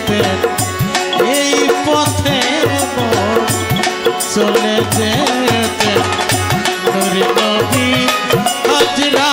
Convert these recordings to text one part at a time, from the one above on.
যেতে এই পথে চলে যেতে নূর নবী হাজরা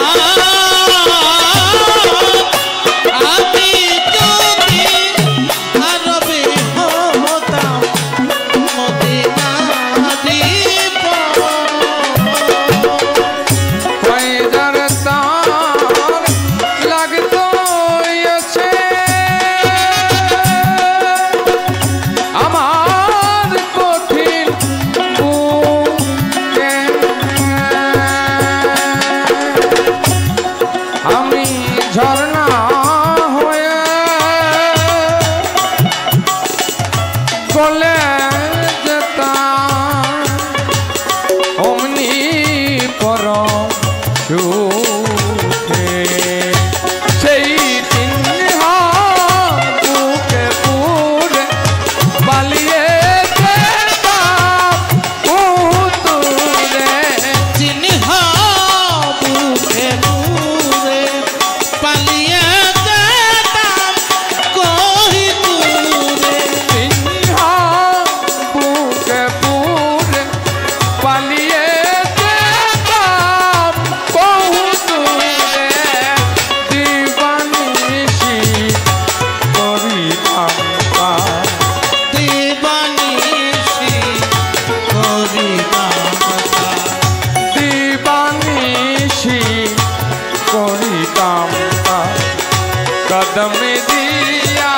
कदम दिया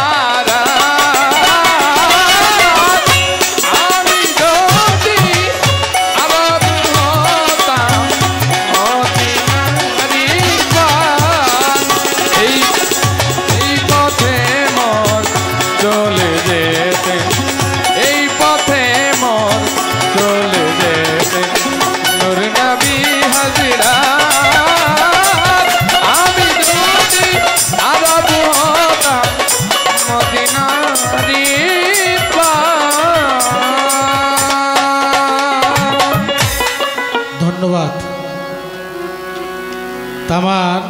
আমার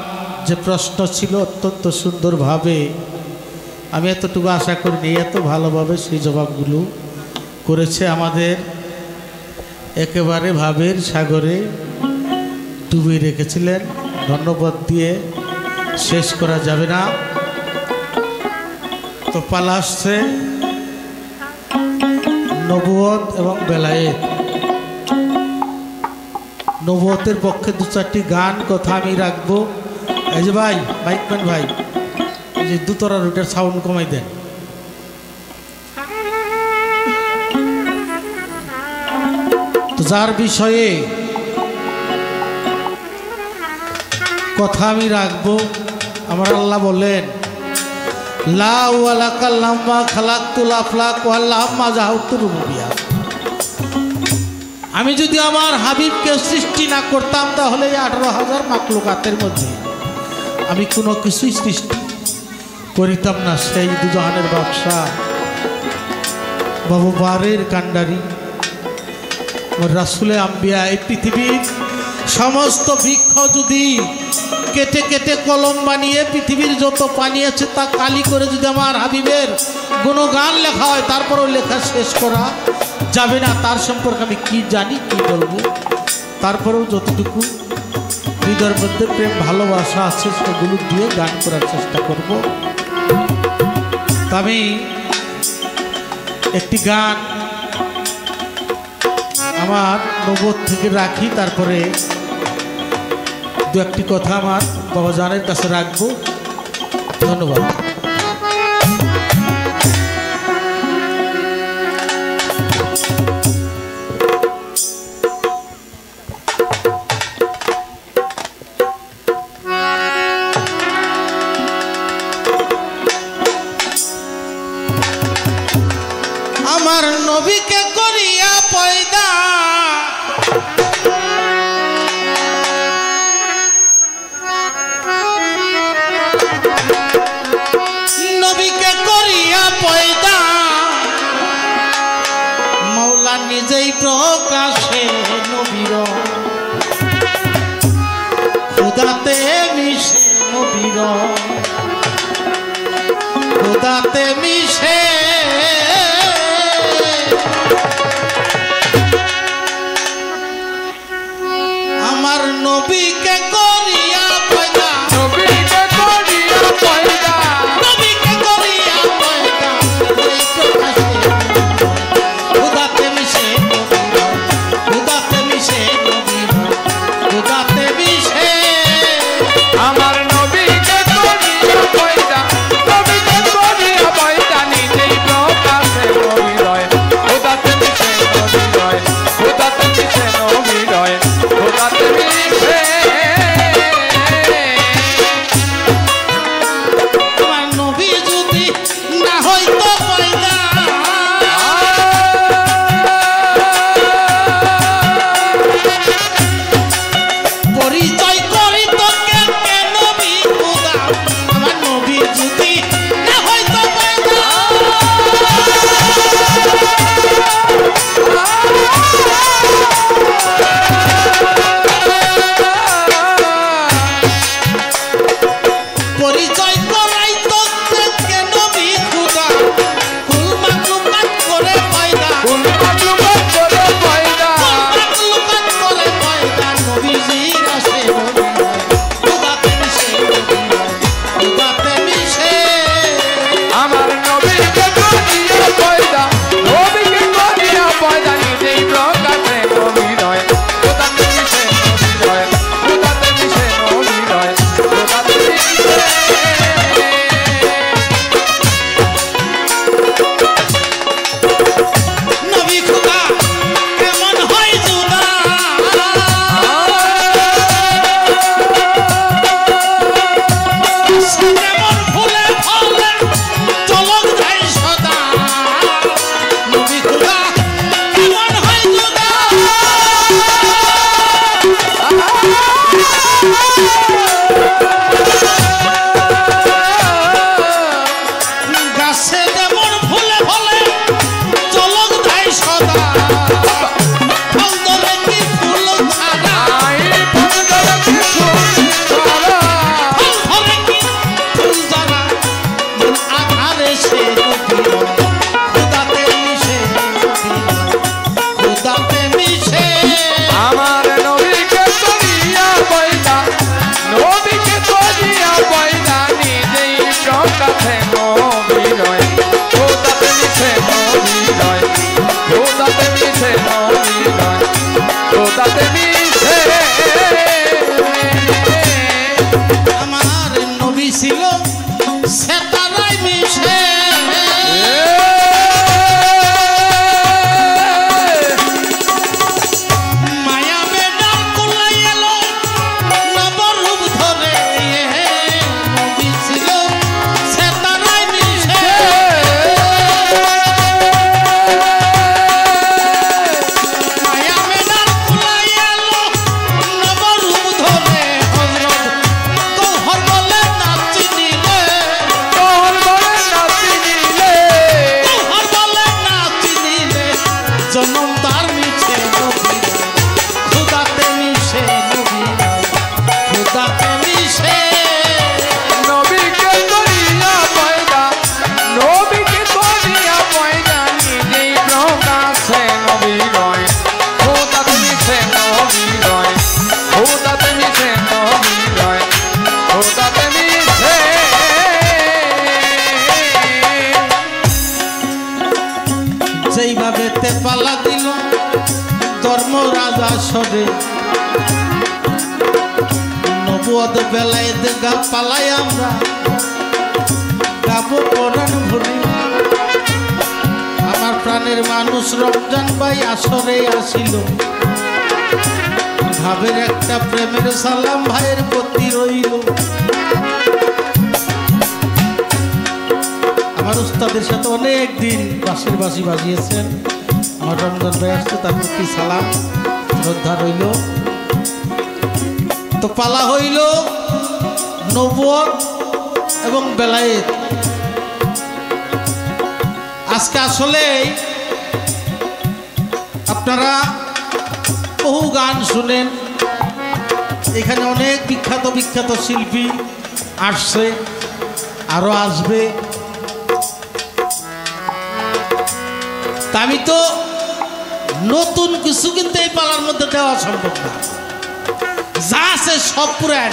যে প্রশ্ন ছিল অত্যন্ত সুন্দরভাবে আমি এতটুকু আশা করিনি এত ভালোভাবে সেই জবাবগুলো করেছে আমাদের একেবারে ভাবের সাগরে ডুবিয়ে রেখেছিলেন। ধন্যবাদ দিয়ে শেষ করা যাবে না। তো পালা আসছে নবুয়ত এবং বেলায়েত। নবুয়তের পক্ষে দু চারটি গান কথা আমি রাখবো। এই যে ভাই মাইকম্যান ভাই, এই যে দুতরা রুটের সাউন্ড কমাই দেন। তো যার বিষয়ে কথা আমি রাখবো, আমার আল্লাহ বলেন লা ওয়ালাকাল লাম্মা খালাকতুল আফলাক ওয়াল্লাম্মা জাহাউতুর রুবিয়া। আমি যদি আমার হাবিবকে সৃষ্টি না করতাম তাহলে 18,000 মাখলুকাতের মধ্যে আমি কোনো কিছুই সৃষ্টি করিতাম না। সেই দুজাহানের বাদশা বাবু বারের কান্ডারি রাসূলে আম্বিয়া এই পৃথিবীর সমস্ত বৃক্ষ যদি কেটে কেটে কলম বানিয়ে পৃথিবীর যত পানি আছে তা কালি করে যদি আমার হাবিবের গুণগান লেখা হয় তারপরেও লেখা শেষ করা যাবে না। তার সম্পর্কে আমি কি জানি কি বলবো, তারপরেও যতটুকু হৃদয়ের মধ্যে প্রেম ভালোবাসা আছে সেগুলো দিয়ে গান করার চেষ্টা করব। আমি একটি গান আমার নবুয়ত থেকে রাখি, তারপরে দু একটি কথা আমার বাবা জানের কাছে রাখবো। ধন্যবাদ। আমার নবীকে করিয়া পয়দা নবীকে করিয়া পয়দা মওলা নিজেই প্রকাশে নবীর খুদাতে মিশে নবীর খুদাতে মিশে আমার নবীকে করিয়া পয়দা নবীকে করিয়া পয়দা নবীকে করিয়া পয়দা এই প্রকাশে খুদাতে মিশে খুদাতে মিশে খুদাতে মিশে আমার নবীকে করিয়া পয়দা নবীকে করিয়া পয়দা নিজেই প্রকাশে নবী রয় খোদাতে মিশে নবী রয় খোদাতে মিশে নবী রয় খোদাতে মিশে তোমার নবী যদি না হইতো পয়দা পরিচয় করিত কে নবী খুদা আমার নবী যদি না হইতো পয়দা পরিচয় করাইতো কে নবী খুদা কুল মাকলুকাত করে পয়দা কুল মাকলুকাত করে পয়দা মাকলুকাত করে পয়দা নবীজির আসে খুদাতে মিশে খুদাতে মিশে আমার নবীকে করিয়া পয়দা নবীকে করিয়া পয়দা নিজেই প্রকাশে নবী রয় খোদাতে মিশে নবী রয় খোদাতে মিশে নবী রয় খোদাতে মিশে নবী খুদা কেমন হয় জুদা যেমন ফুলে ফলে চলক যায় সদা নবী খুদা কেমন হয় জুদা গাছে যেমন ফুলে ফলে চলক যায় সদা ফল ধরে কি ফুল ছাড়া আই পন্দরে কি ফুল ফল ধরে কি ফুল জানা আধারে সে খুদাতে মিশে খুদাতে মিশে আমার নবীকে করিয়া পয়দা নবীকে করিয়া পয়দা নিজেই প্রকাশে নবী রয় খোদাতে মিশে নবী রয় খোদাতে মিশে নবী রয় খোদাতে মিশে আমার নবী ছিল সেতারাই মিশে মায়া বেডার কুলাই এলো নবরূপ ধরে নবী ছিল সেতারাই মিশে মায়া বেডার কুলাই এলো নবরূপ ধরে হযরত গৌহর বলে নাচি নিলে তোর বলে নাচি নিলে গৌহর বলে নাচি নিলে জনম তার মিছে নবী খুদাতে মিশে নবী খুদাতে মিশে নবীকে করিয়া পয়দা নবীকে করিয়া পয়দা নিজেই প্রকাশে নবী রয় খোদাতে মিশে নবী রয় খোদাতে মিশে নবী রয় খোদাতে মিশে যেইভাবে তেপালা দিল ধর্মরাজা সরে নবুয়ত বেলায় গা পালাই আমরা গাবো পরাণ ভরে আমার প্রাণের মানুষ রমজান ভাই আসরে আসিল ভাবের একটা প্রেমের সালাম ভাইয়ের প্রতি রইল আমার উস্তাদের সাথে অনেক দিন বাঁশির বাঁশি বাজিয়েছেন আমার রমজান ভাই আসছে তার প্রতি সালাম শ্রদ্ধা রইল তো পালা হইল নবুয়ত এবং বেলায়েত আজকে আসলে আপনারা বহু গান শুনেন, এখানে অনেক বিখ্যাত বিখ্যাত শিল্পী আসছে, আরও আসবে। তা আমি তো নতুন কিছু কিন্তু এই পালার মধ্যে দেওয়া সম্ভব না, যা আছে সব পুরান।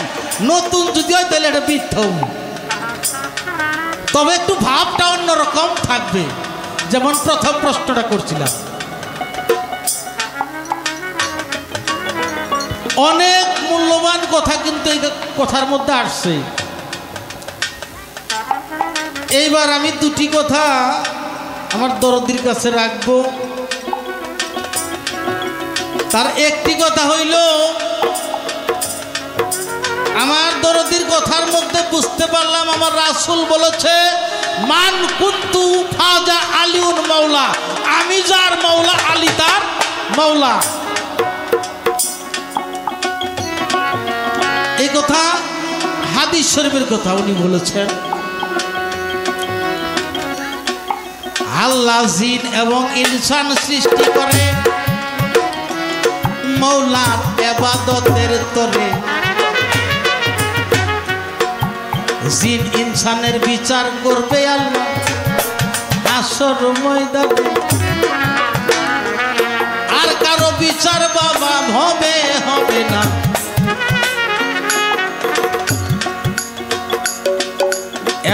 নতুন যদি হয় তাহলে এটা বিথম, তবে একটু ভাবটা অন্যরকম থাকবে। যেমন প্রথম প্রশ্নটা করছিলাম, অনেক মূল্যবান কথা কিন্তু এই কথার মধ্যে আসছে। এইবার আমি দুটি কথা আমার দরদির কাছে রাখবো। তার একটি কথা হইল, আমার দরদির কথার মধ্যে বুঝতে পারলাম আমার রাসূল বলেছে মান কুনতু ফাজা আলিউন মাওলা, আমি যার মাওলা আলী তার মাওলা। এই কথা হাদিস শরীফের কথা উনি বলেছেন। আল্লাহ জিন এবং ইনসান সৃষ্টি করে মাওলার ইবাদতের তরে, জিন ইনসানের বিচার করবে আল্লাহ হাসর ময়দানে। আর কারো বিচার বাবা হবে হবে না।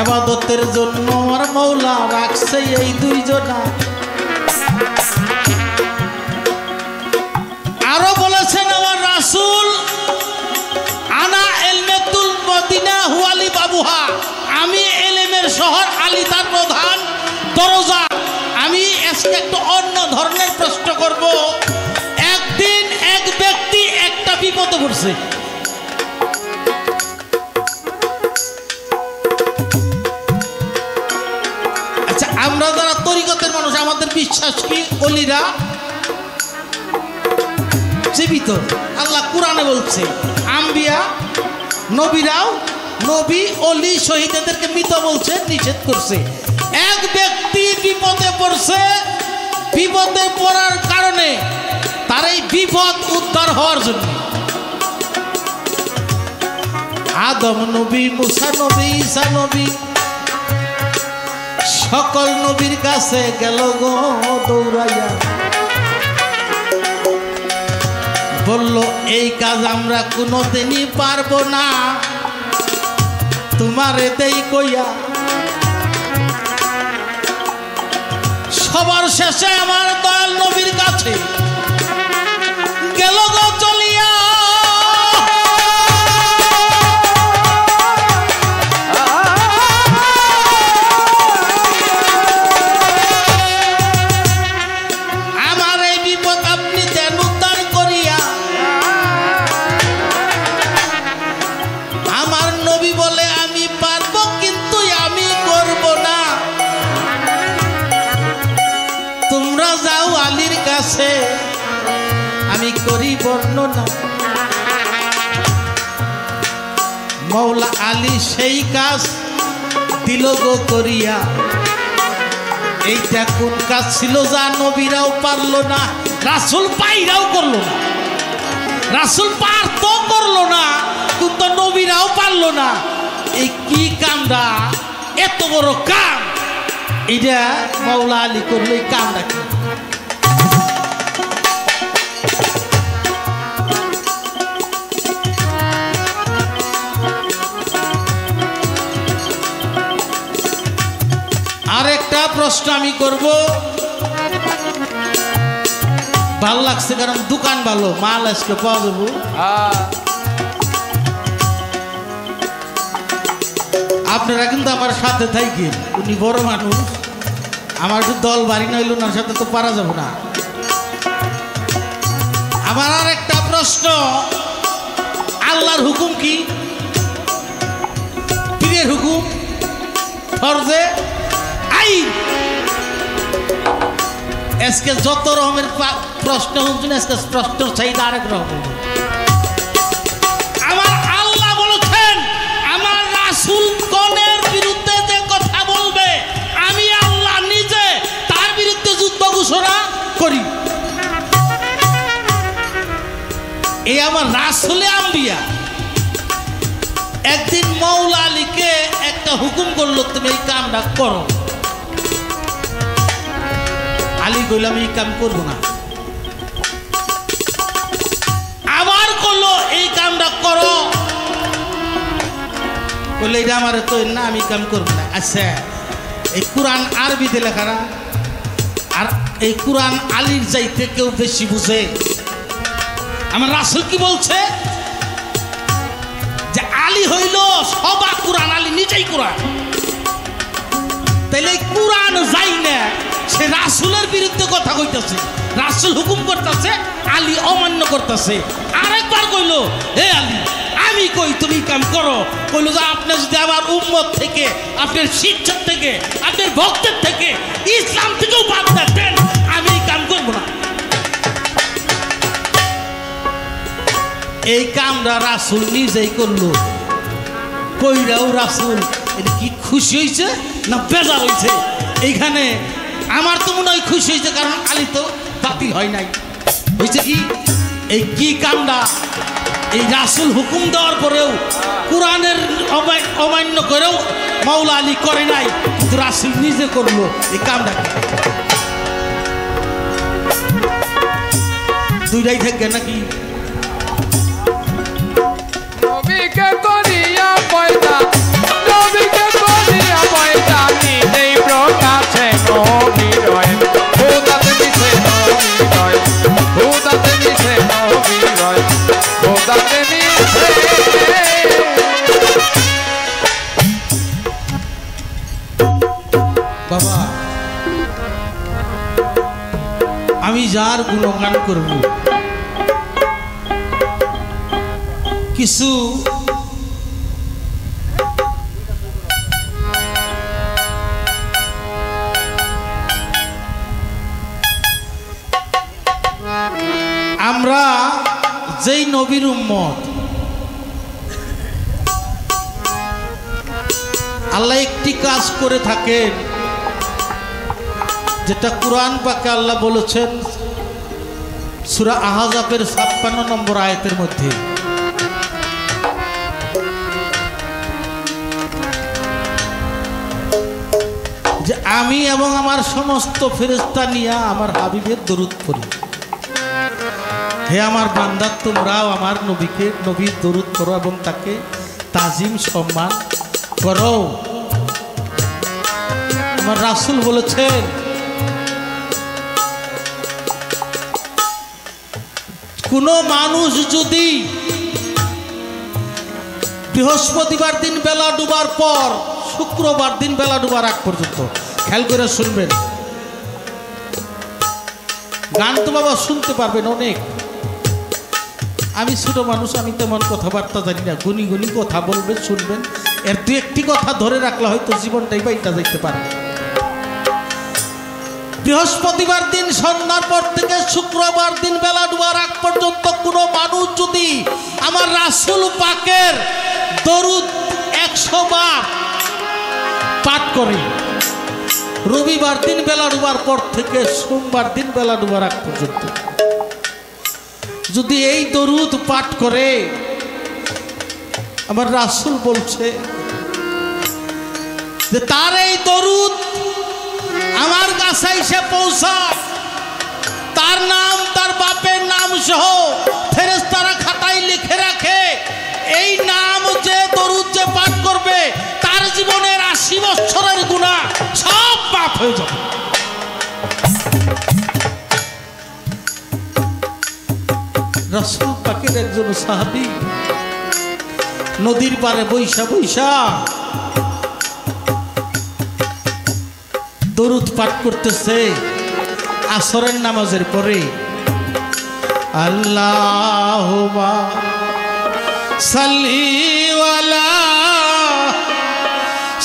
ইবাদতের জন্য আমার মাওলা রাখছে এই দুইজনা। আরো বলেছেন আমার রাসূল আনা ইলমাতুল মদিনা হুয়ালি বাবুহা, আমি ইলমের শহর, আলী তার প্রধান দরজা। আমি আজকে একটু অন্য ধরনের প্রশ্ন করব। একদিন এক ব্যক্তি একটা বিপদে পড়ছে। আচ্ছা, আমরা যারা তরিকতের মানুষ, আমাদের বিশ্বাস কি ওলিরা জীবিত? আল্লাহ কুরআনে বলছে আম্বিয়া নবীরাও, নবী অলি শহীদদেরকে মৃত বলছে, নিষেধ করছে। এক ব্যক্তি বিপদে পড়ছে, বিপদে পড়ার কারণে তার এই বিপদ উদ্ধার হওয়ার জন্য আদম নবী, মুসা নবী, ঈসা নবী সকল নবীর কাছে গেল গো দৌড়াইয়া, বলল এই কাজ আমরা কোনোদিনই পারবো না, তোমারে দেই কইয়া। সবার শেষে আমার দয়াল নবীর কাছে গেল গো চলিয়া। আমার এই বিপদ আপনি দেন উদ্ধার করিয়া। আমার নবী বলে আমি পারবো, কিন্তু আমি করব না। তোমরা যাও আলীর কাছে, আমি করি বর্ণনা। মৌলা আলী সেই কাজ দিল গো করিয়া। এইটা কোন কাজ ছিল যা নবীরাও পারলো না, রাসূল পাইরাও করলো না। রাসূল পারতো করলো না, কিন্তু নবীরাও পারলো না। এই কি কামটা, এত বড় কাম, এটা মৌলা আলী করলো। এই কামটা কি? আরেকটা প্রশ্ন আমি করব। ভালো লাগছে কারণ দোকান ভালো, মাল আজকে পাওয়া যাবো। আপনারা কিন্তু আমার সাথে থাকেন, উনি বড় মানুষ, আমার একটু দল বাড়ি নইল, ওনার সাথে তো পারা যাব না। আমার আর একটা প্রশ্ন, আল্লাহর হুকুম কি? পীরের হুকুম ফরজে আইন। আজকে যত রকমের প্রশ্ন হচ্ছেন, আজকে প্রশ্ন চাইতে আরেক রকম। আমার আল্লাহ বলেছেন আমার রাসূল গণের বিরুদ্ধে যে কথা বলবে, আমি আল্লাহ নিজে তার বিরুদ্ধে যুদ্ধ ঘোষণা করি। এই আমার রাসূলে আম্বিয়া। একদিন মৌলা আলীকে একটা হুকুম করলো, তুমি এই কামটা করো। আলী কইলাম এই কাম করবো না, আবার করলো এই কামটা করো, বললে এটা আমার তো না, আমি কাম করবো না। আচ্ছা এই কোরআন আরবিতে লেখা না, আর এই কোরআন আলীর চাইতে কেউ বেশি বুঝে। আমার রাসূল কি বলছে যে আলী হইল সবা কোরআন, আলী নিজেই কোরআন। তাইলে কোরআন যাই না, সে রাসূলের বিরুদ্ধে কথা কইতেছে, রাসূল হুকুম করতেছে, আলী অমান্য করতেছে। আরেকবার কইল হে আলী আমি কই তুমি কাম করো, কইল যে আপনি যদি আমার উম্মত থেকে, আপনার শিক্ষক থেকে, আপনার ভক্তের থেকে, ইসলাম থেকেও বাদ দেন, আমি এই কাম করবো না। এই কামটা রাসূল নিজেই করলো, কইরাও রাসূল এটা কি খুশি হয়েছে না বেজার হয়েছে? এইখানে আমার তো মনে হয় খুশি হয়েছে, কারণ আলী তো বাতিল হয় নাই। হয়েছে কি এই কি কামটা এই রাসূল হুকুম দেওয়ার পরেও, কোরআনের অমান্য করেও মাওলা আলী করে নাই, কিন্তু রাসূল নিজে করলো এই কামটা। দুইটাই থাকবে নাকি? নবীকে করিয়া পয়দা, নবীকে করিয়া পয়দা, নিজেই প্রকাশে নবী রয়, খোদাতে মিশে নবী রয়, খোদাতে মিশে নবী রয়, খোদাতে মিশে। বাবা আমি যার গুণগান করব, কিছু আমরা যেই নবীর উম্মত, আল্লাহ একটি কাজ করে থাকেন যেটা কোরআন পাকে আল্লাহ বলেছেন সূরা আহজাবের ৫৬ নম্বর আয়াতের মধ্যে, যে আমি এবং আমার সমস্ত ফেরেশতা নিয়ে আমার হাবিবের দরুদ পড়ি। হে আমার বান্দা তোমরাও আমার নবীকে, নবীর দরুদ করো এবং তাকে তাজিম সম্মান করো। আমার রাসূল বলেছেন কোন মানুষ যদি বৃহস্পতিবার দিন বেলা ডুবার পর শুক্রবার দিন বেলা ডুবার আগ পর্যন্ত, খেয়াল করে শুনবেন, গান তো বাবা শুনতে পারবেন অনেক, আমি ছোট মানুষ, আমি তেমন কথাবার্তা জানি না, গুনি গুনি কথা বলবেন শুনবেন, এর দু একটি কথা ধরে রাখলে হয়তো জীবনটাই বাইটা যাইতে পারে। বৃহস্পতিবার দিন সন্ধ্যার পর থেকে শুক্রবার দিন বেলা ডুবার আগ পর্যন্ত কোনো মানুষ যদি আমার রাসূল পাকের দরুদ ১০০ বার পাঠ করে, রবিবার দিন বেলা ডুবার পর থেকে সোমবার দিন বেলা ডুবার আগ পর্যন্ত যদি এই দরুদ পাঠ করে, আমার রাসূল বলছে যে তার এই দরুদ আমার কাছে এসে পৌঁছায়, তার নাম, তার বাপের নাম সহ ফেরেশতারা খাতায় লিখে রাখে, এই নাম যে দরুদ যে পাঠ করবে তার জীবনের ৮০ বছরের গুনাহ সব মাফ হয়ে যাবে। রাসূল পাকের একজন সাহাবী নদীর পাড়ে বৈশা বৈশা দরুদ পাঠ করতেছে আসরের নামাজের পরে, আল্লাহুম্মা সাল্লি আলা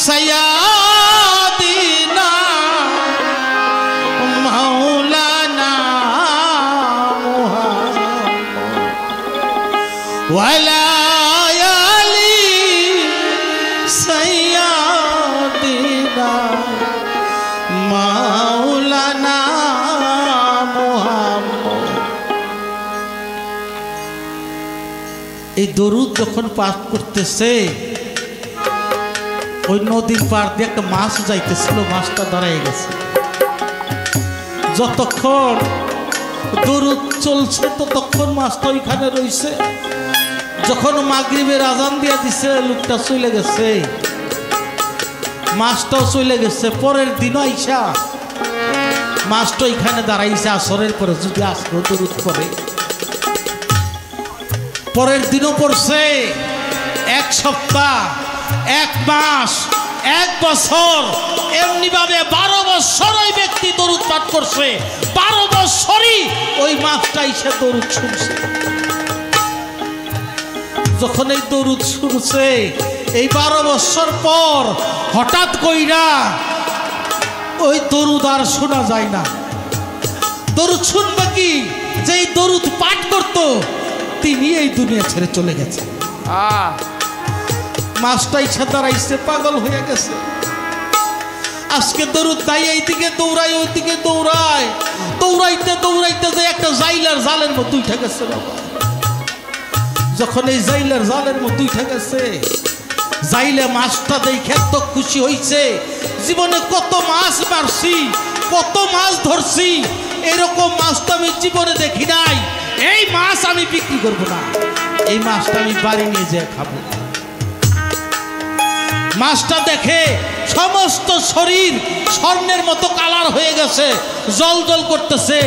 সাইয়্যিদিনা মাওলানা মুহাম্মদ ওয়া আলা আলি সাইয়্যিদিনা মাওলানা মুহাম্মদ। এই দরুদ যখন পাঠ করতেছে, ওই নদীর পার দিয়ে একটা মাছ যাইতেছিল, মাছটা দাঁড়ায় গেছে, যতক্ষণ দরুদ চলছে ততক্ষণ মাছটা ওইখানে রইছে। যখন মাগরিবের আজান দিয়া দিছে লোকটা চলে গেছে, মাছটাও চলে গেছে। পরের দিনও আইসা মাছটা ওইখানে দাঁড়াইছে আসরের পরে, যদি আজকেও দরুদ পড়ে। পরের দিনও পড়ছে। এক সপ্তাহ, এক মাস, এক বছর, এমনি ভাবে 12 বছর ওই ব্যক্তি দরুদ পাঠ করছে। 12 বছরই ওই মাছটা এসে দরুদ শুনছে। যখন এই দরুদ শুনছে, এই 12 বছর পর হঠাৎ কইরা ওই দরুদ আর শোনা যায় না। দরুদ শুনবে কি, যে এই দরুদ পাঠ করত তিনি এই দুনিয়া ছেড়ে চলে গেছে। মাছটাই দাঁড়াইছে, পাগল হয়ে গেছে। আজকে দরুদ তাই এইদিকে দৌড়ায় ওইদিকে দৌড়ায়, দৌড়াইতে দৌড়াইতে যে একটা জাইলার জালের মতো উঠে গেছে বাবা। যখন এই জাইলার জালের মতো উঠে গেছে, জাইলে মাছটা দেখে এত খুশি হইছে। জীবনে কত মাছ মারছি, কত মাছ ধরছি, এরকম মাছ তো আমি জীবনে দেখি নাই। এই মাছ আমি বিক্রি করব না, এই মাছটা আমি বাড়ি নিয়ে যেয়ে খাবো। মাছটা দেখে সমস্ত শরীর স্বর্ণের মতো কালার হয়ে গেছে, জল জল করতেছে।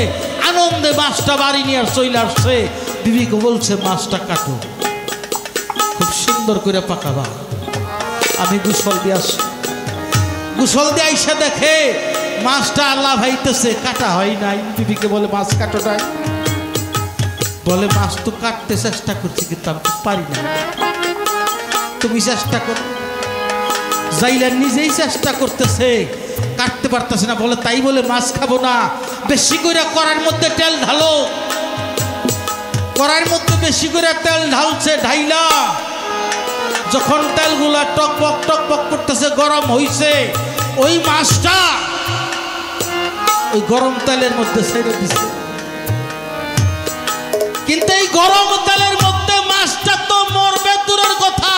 আনন্দে মাছটা বাড়ি নিয়ে চলে আসছে। বিবিকে বলছে মাছটা কাটো, খুব সুন্দর করে পাকাবা, আমি গোসল দিয়ে আসি। গোসল দিয়ে আইসা দেখে মাছটা আল্লাহ ভাইতেছে, কাটা হয় নাই। বিবিকে বলে মাছ কাটো নাই। বলে মাছ তো কাটতে চেষ্টা করছি কিন্তু আমি পারি না, তুমি চেষ্টা করো। জাইলা নিজেই চেষ্টা করতেছে, কাটতে পারতেছে না। বলে তাই বলে মাছ খাবো না, বেশি করে কড়াইয়ের মধ্যে তেল ঢালো। কড়াইয়ের মধ্যে বেশি করে তেল ঢালছে, ঢাইলা যখন তেলগুলা টকবক টকবক করতেছে, গরম হইছে, ওই মাছটা ওই গরম তেলের মধ্যে ছেড়ে দিছে। কিন্তু এই গরম তেলের মধ্যে মাছটা তো মরবে দূরের কথা,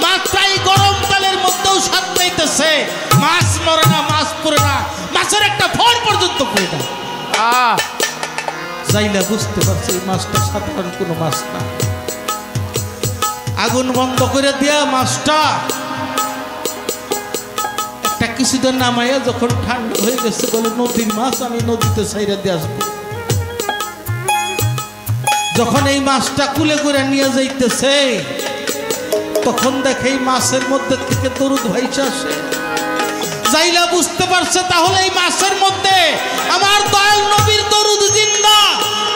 মাছটাই গরম তেলের মধ্যেও স্বাদ পাইতেছে। মাছ মরে না, মাছ পড়ে না, মাছের একটা ফল পর্যন্ত পড়ে না। জাইলা বুঝতে পারছে এই মাছটা সাধারণ কোনো মাছ না। আগুন বন্ধ করে দিয়া মাছটা একটা কিছুদিন নামাইয়া যখন ঠান্ডা হয়ে গেছে, বলে নদীর মাছ, আমি নদীতে ছাইরা দিয়ে আসবো। যখন এই মাছটা কুলে করে নিয়ে যাইতেছে, তখন দেখে এই মাছের মধ্যে থেকে দরুদ ভাইসা আসে। জাইলা বুঝতে পারছে তাহলে এই মাছের মধ্যে আমার দয়াল নবীর দরুদ জিন্দা,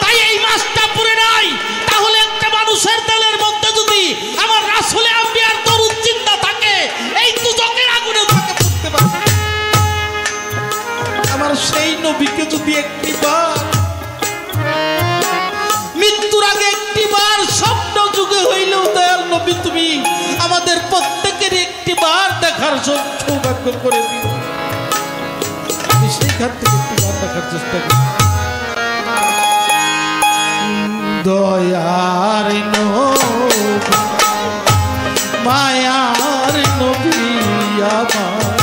তাই এই মাছটা পুড়ে নাই। তাহলে একটা মানুষের তেলের মধ্যে যদি আমার রাসূলে আম্বিয়ার দরুদ জিন্দা থাকে, এই দুজকের আগুনে তাকে পুড়তে পারে। আমার সেই নবীকে যদি একটিবার মৃত্যুর আগে একটিবার স্বপ্ন যুগে হইলেও দয়াল নবী তুমি আমাদের প্রত্যেকের একটিবার দেখার সৌভাগ্য করে দিও, আমি সেইখান থেকে একটিবার দেখার চেষ্টা করি। দয়ার নবী, মায়ার নবী আমার,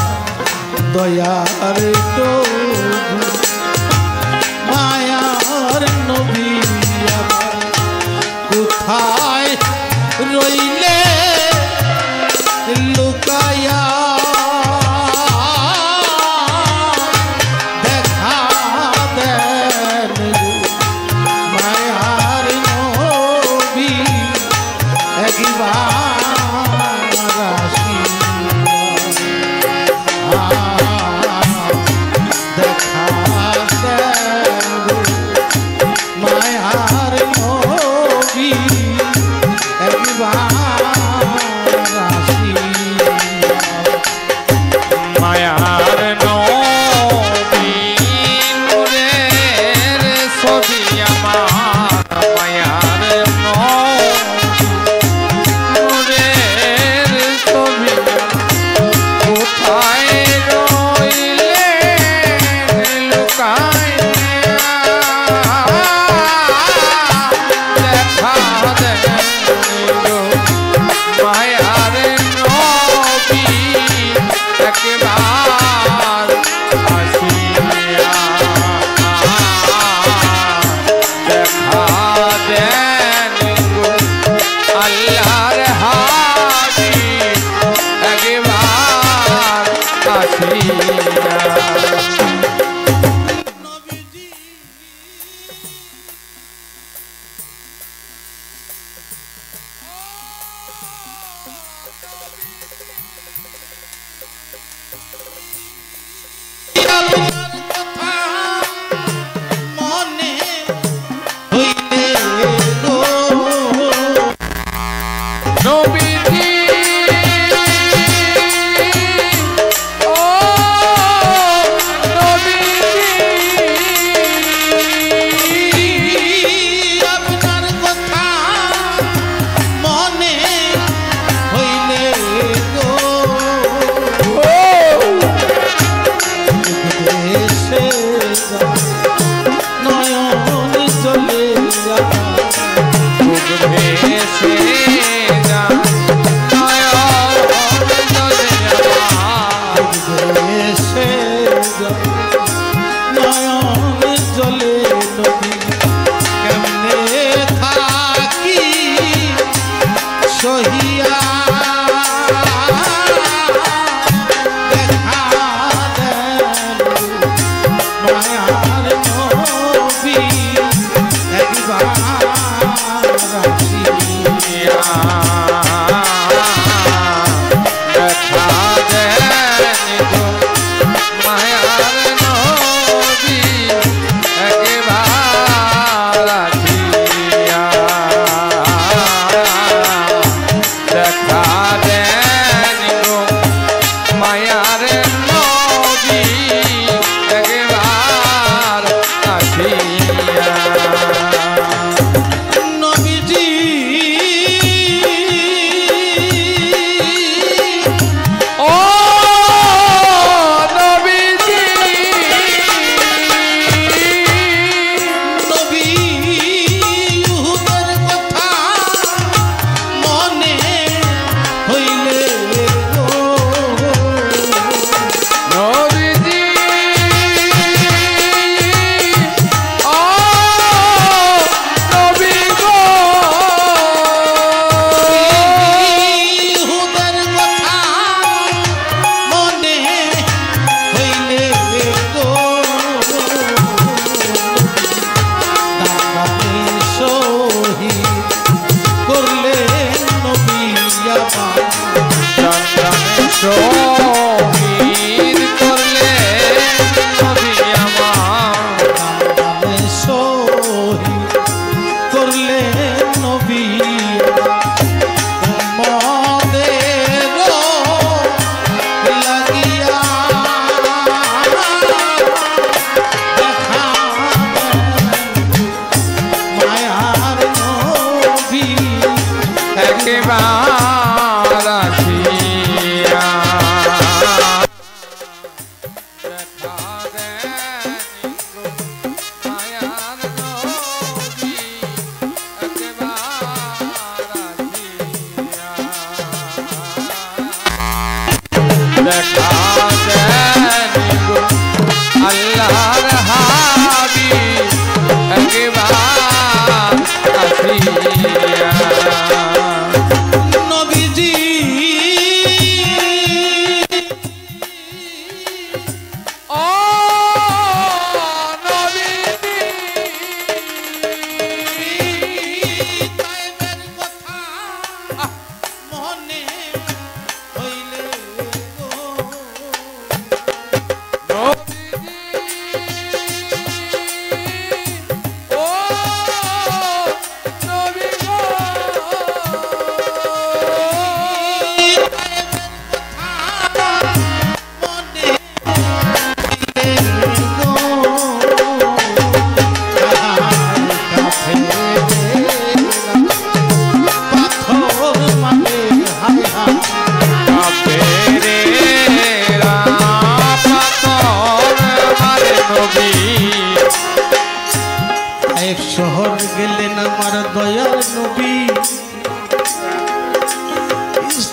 দয়ার নবী, মায়ার নবী আমার, কোথায় রইলে লুকায়া দেখা দেন মায়ার নবী, একবার আসিয়া দেখা দেন মায়ার নবী।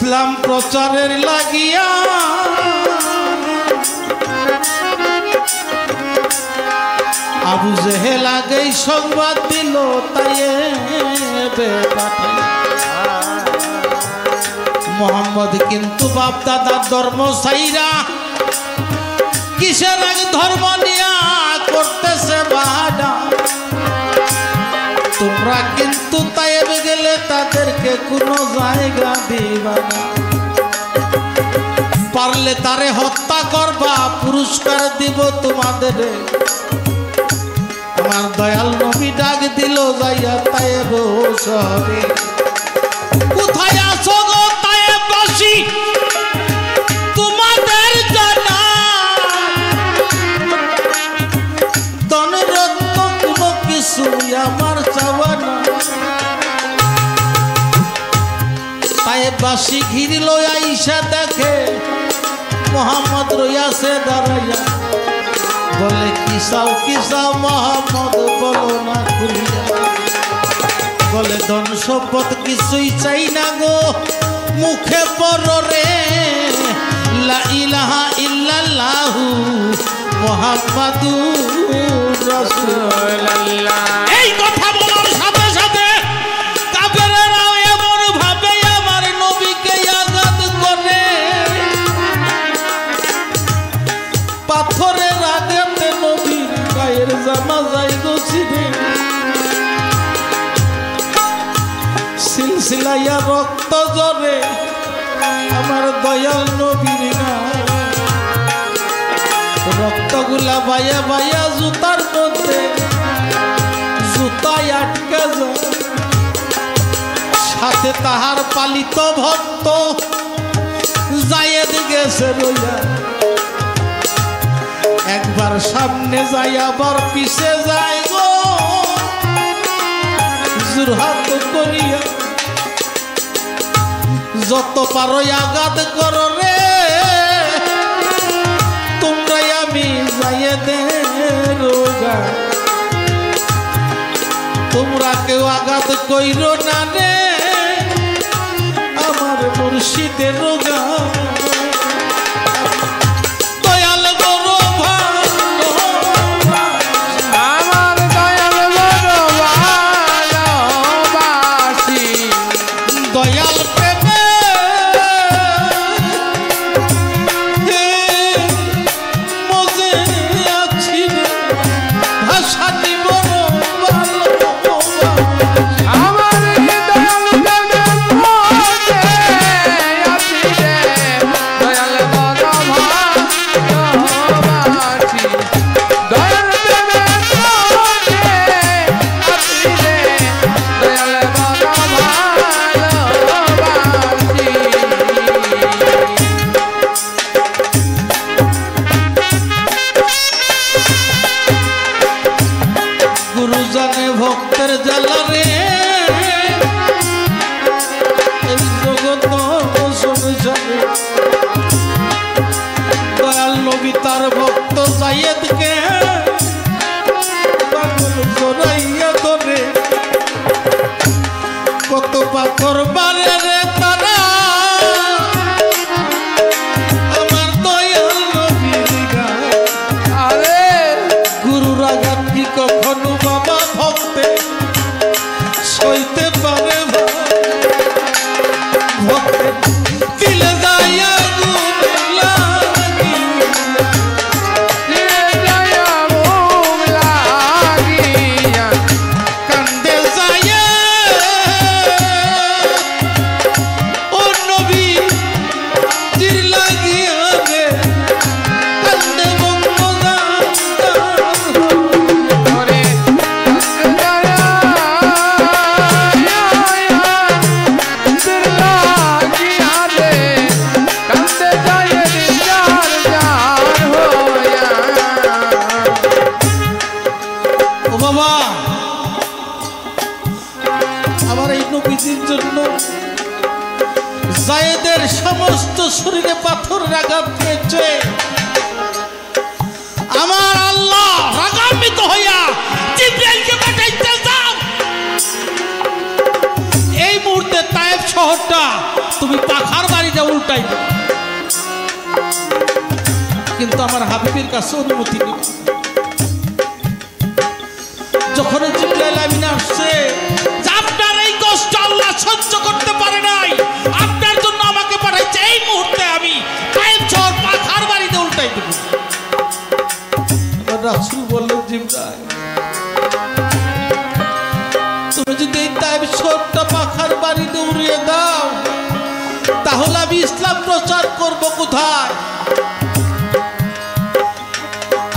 ইসলাম প্রচারের লাগিয়া আবু জেহেল আগেই সংবাদ দিল তাইয়েবে মোহাম্মদ কিন্তু বাপ দাদার ধর্ম সাইরা ধর্ম নিয়া করতেছে বাহানা, তোমরা কিন্তু তায়েবে গেলে তাদেরকে কোনো জায়গা দিবা না, পারলে তারে হত্যা করবা, পুরস্কার দিব তোমাদের। আমার দয়াল নবী ডাক দিল যাইয়া তায়েব শহরে, কোথায় আছো গো তায়েববাসী, তোমাদের জানা ধনরত্ন কোনো কিছু আমার চাওয়া না। তায়েববাসী ঘিরিল আইসা দেখে মোহাম্মদ রইয়াছে দাঁড়াইয়া, বলে কি চাও মোহাম্মদ বলো না খুলিয়া, বলে ধন সম্পদ কিছুই চাই না গো, মুখে পড়ো রে লা ইলাহা ইল্লাল্লাহু মুহাম্মাদুর রাসূলুল্লাহ। এই কথা বলার সাথে সাথে কাফেররাও এমন ভাবে আমার নবীকে আঘাত করে, পাথরের আঘাতে নবীর গায়ের জামা যাই গো ছিঁড়ে, সিলসিলাইয়া রক্ত ঝরে আমার দয়াল নবীর গায়ে, রক্তগুলা বাইয়া বাইয়া জুতার মধ্যে, জুতায় আটকে যায়, সাথে তাহার পালিত ভক্ত যায়েদ গেছে রইয়া, একবার সামনে যায় আবার পিছে যায় গো, জুরহাত করিয়া যত পারো আঘাত করো রে, তোমরাই আমি যায়েদের রোগা, তোমরা কেউ আঘাত কইরো না রে আমার মুর্শিদের রোগা। ভক্তের জ্বালা রে জগৎ সংসারে, দয়াল নবী তার ভক্ত যায়েদকে পাগল জড়াইয়া ধরে, কত পাথর বারে রে তারা আমার দয়াল নবীর গায়ে। আরে গুরুর আঘাত কি কখনো বাবা ভক্তে সইতে পারে, ভক্তে দিলে যাইয়া কান্দে যাইয়া ও নবী চির লাগিয়া রে, কান্দে বঙ্গলা যায়েদের সমস্ত শরীরে পাথর আঘাত পেয়েছে, আমার আল্লাহ রাগান্বিত হইয়া জিবরাইলকে পাঠাইতে যাও, এই মুহূর্তে তায়েব শহরটা তুমি পাখার বাড়িটা উল্টাই দাও, কিন্তু আমার হাবিবের কাছে অনুমতি নেই। যখন জিবরাইল আমিন আসছে, আপনার এই কষ্ট আল্লাহ সহ্য করতে পারে নাই, আপনার জন্য আমাকে পাঠাইছে, এই মুহূর্তে আমি তায়েব শহর পাখার বাড়িতে উল্টাই দেব। রাসূল বললেন জিবরাইল তুমি যদি এই তাইফটা পাখার বাড়িতে উড়িয়ে দাও তাহলে আমি ইসলাম প্রচার করব কোথায়?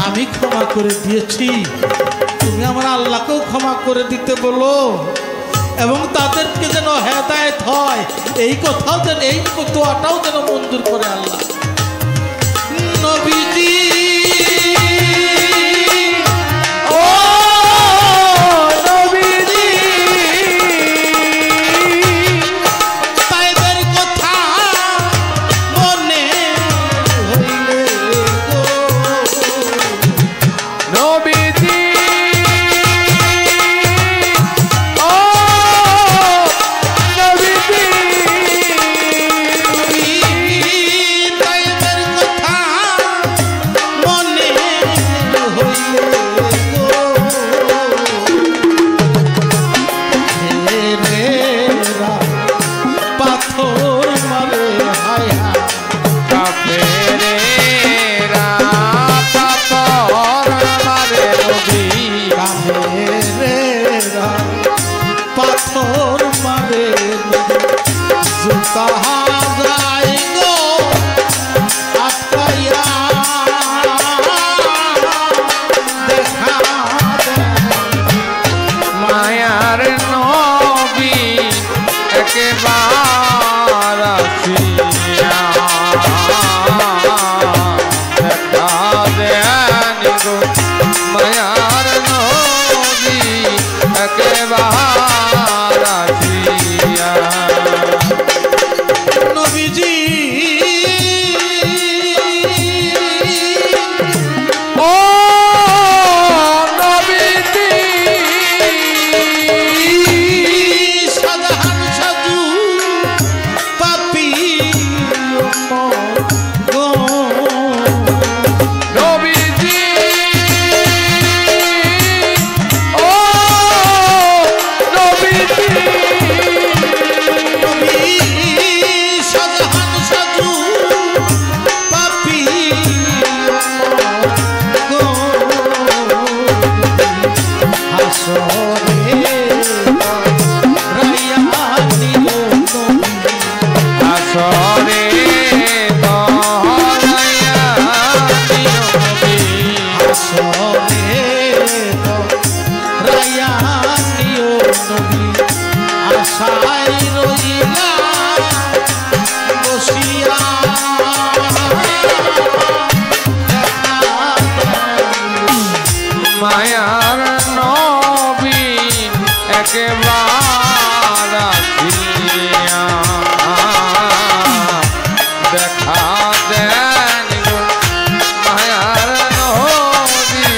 আমি ক্ষমা করে দিয়েছি, তুমি আমার আল্লাহকেও ক্ষমা করে দিতে বলো এবং তাদেরকে যেন হেদায়েত হয় এই কথাও যেন এই দোয়াটাও যেন মঞ্জুর করে আল্লাহ। নবীজি মায়ার নবী একেবারে ফিরিয়া দেখা দেন গো মায়ার নবী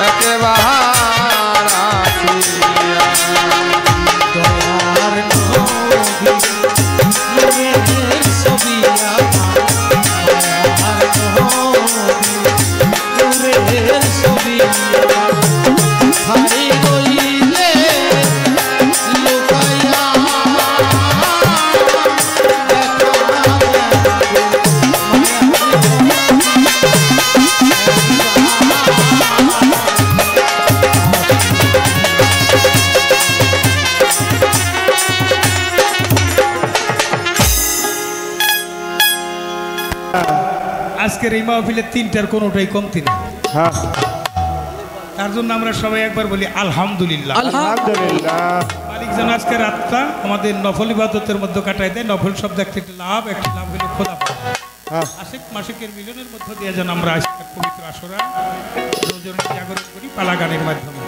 একেবারে ফিরিয়া দয়ার নবী নূরের ছবি আমার নূরের ছবি ভাই রইলে লুকাইয়া আজকের এই মাহফিলে তিনটার কোনোটাই কমতি নেই। তার জন্য আমরা সবাই একবার বলি আলহামদুলিল্লাহ। আলহামদুলিল্লাহ। মালিক যেন আজকে রাতটা আমাদের নফল ইবাদতের মধ্যে কাটাই দেয়। নফল শব্দ একটি লাভ, একটি লাভ হলো খোদা। আশিক মাসিকের মিলনের মধ্য দিয়ে যেন আমরা আজকের পবিত্র আসরা রোজনের জাগরণ করি পালা গানের মাধ্যমে।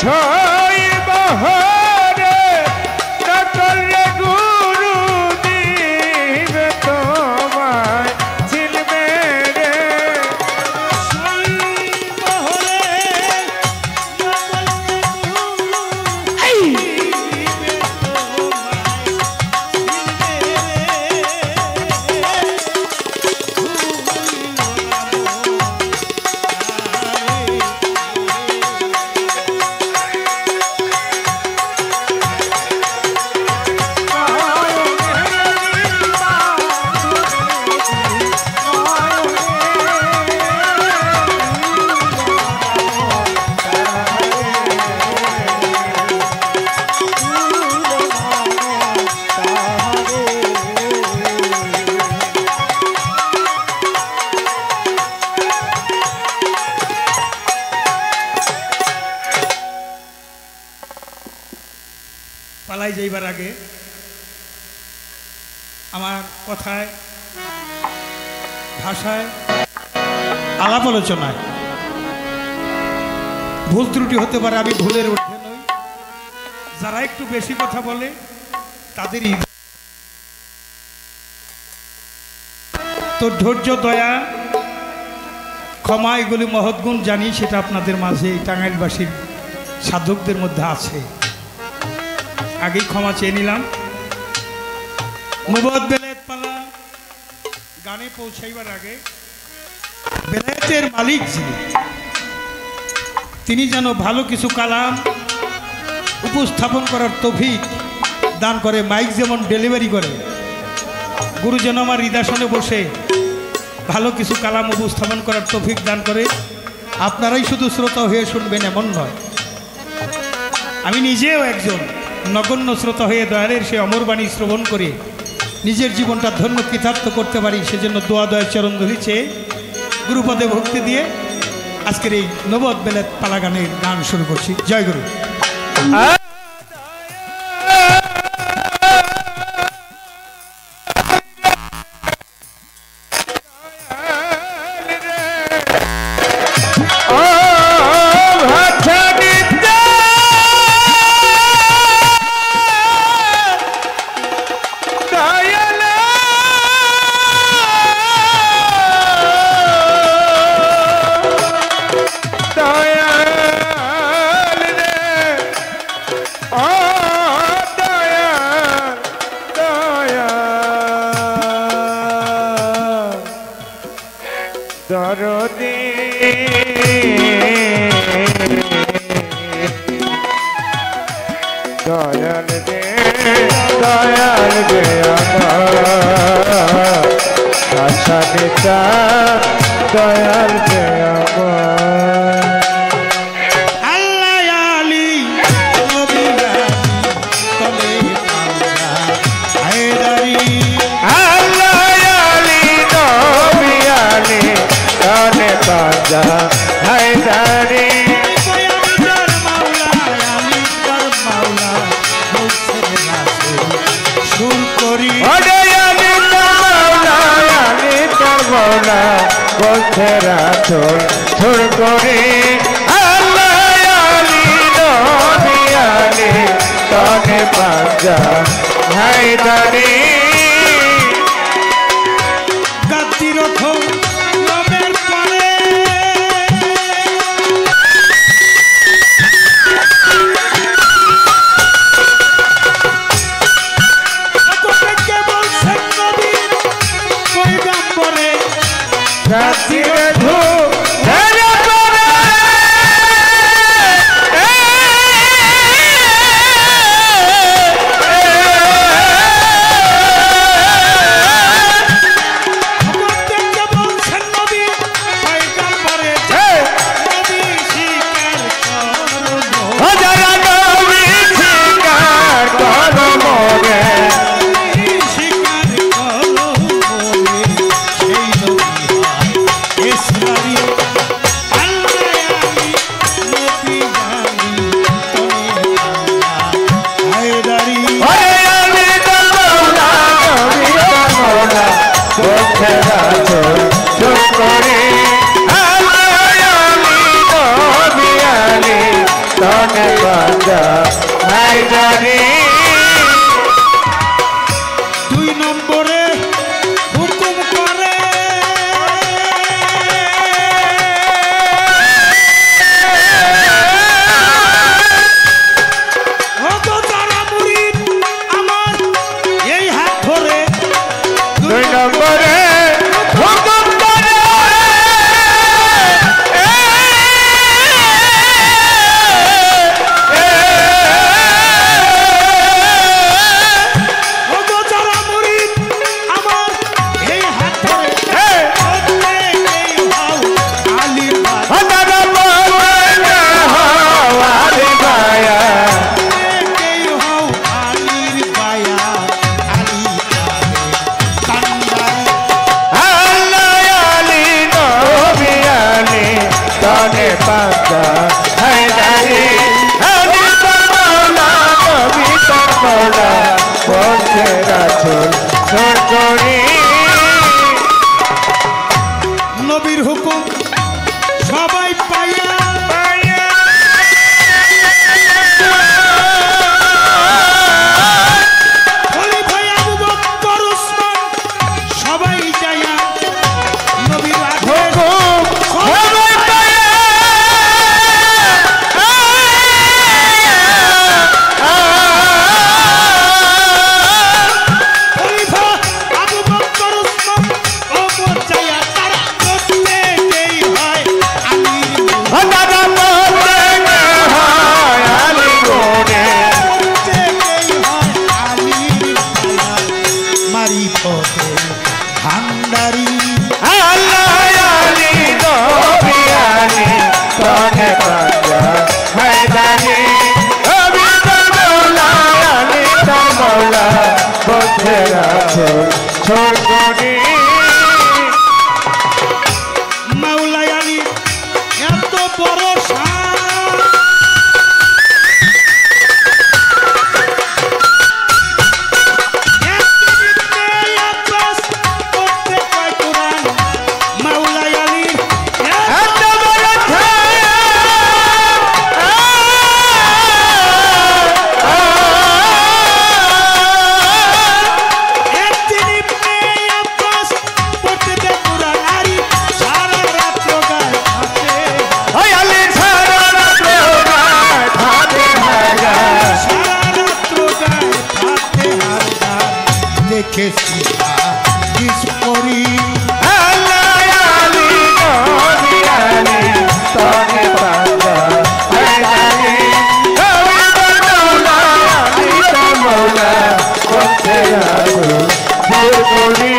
ছয় বহরে নকলে গুরু দিবে তোমায় ছিলবে রে পালাই যাইবার আগে আমার কথায় ভাষায় আলাপ আলোচনায় ভুল ত্রুটি হতে পারে, আমি ভুলের ঊর্ধ্বে নই। যারা একটু বেশি কথা বলে তাদেরই তো ধৈর্য, দয়া, ক্ষমা এগুলি মহৎ গুণ জানি, সেটা আপনাদের মাঝে এই টাঙ্গাইলবাসীর সাধকদের মধ্যে আছে। আগেই ক্ষমা চেয়ে নিলাম। নবদ বেলায়েত পালা গানে পৌঁছাইবার আগে বেলায়েতের মালিক যিনি, তিনি যেন ভালো কিছু কালাম উপস্থাপন করার তৌফিক দান করে। মাইক যেমন ডেলিভারি করে, গুরু যেন আমার হৃদয়াসনে বসে ভালো কিছু কালাম উপস্থাপন করার তৌফিক দান করে। আপনারাই শুধু শ্রোতা হয়ে শুনবেন এমন নয়, আমি নিজেও একজন নগণ্য শ্রোতা হয়ে দয়ালের সে অমরবাণী শ্রবণ করে নিজের জীবনটা ধন্য কৃতার্থ করতে পারি, সেজন্য দোয়া দয়ার চরণ ধরিছে গুরুপদে ভক্তি দিয়ে আজকের এই নবদ বেলায়েত পালা গানের গান শুরু করছি। জয় গুরু। দরদে দয়াল দে আমার আশা নেতা দয়াল দে আমার আল্লাহ আলী নবী তলে হায়দারি পাজা হায়দারি সুর করি বলছে রাসূল সুর করি আল্লাহ আলী নবী আলী তনে পাজা হায়দারি গাতি রথ নবের পরে বলছেন নবী পয়গম্বরে রাত্রিরে তনে বাজা হায়দারি। 2 নম্বরে হুকুম করে ওগো যারা মুরিদ আমার এই হাত ধরে 2 নম্বরে হুকুম করে ওগো যারা মুরিদ আমার এই হাত ধরে প্রত্যেকেই হও আলীর ভাই হতারা বলে হওয়ারে মায়া প্রত্যেকেই হও আলীর ভাইয়া আলী কান্দার আল্লাহ আলী নবী আলী তনে বাজা হায়দারি। আলী তার মৌলা নবী তার মৌলা বলছে রাসূল সরকারি। নবীর হুকুম সবাই পাইয়া খলিফা আবু বকর উসমান সবাই যায়া নবীর আদেশ সবাই পায় খলিফা আবু বকর উসমান ওগো যায়া তারা প্রত্যেকেই হয় আলীর হতারা বলে হয় আলী গোনে প্রত্যেকেই হয় আলীর ভাইয়া মারিফতে ভান্ডারি আল্লাহ আলী নবী আলী তনে বাজা হায়দারি। নবী তার মৌলা আলী তার মৌলা বলছে রাসূল সরকারি। মাওলাই আলী এত বড় শান মাওলাই আলী এত বড় ওই আলী সারা রাত গায় ভাতে হাগা দেখেছি কিশোরী আল্লাহ আলী নবী আলী তনে বাজা হায়দারি। নবী তার মৌলা আলী তার মৌলা বলছে রাসূল সরকারি।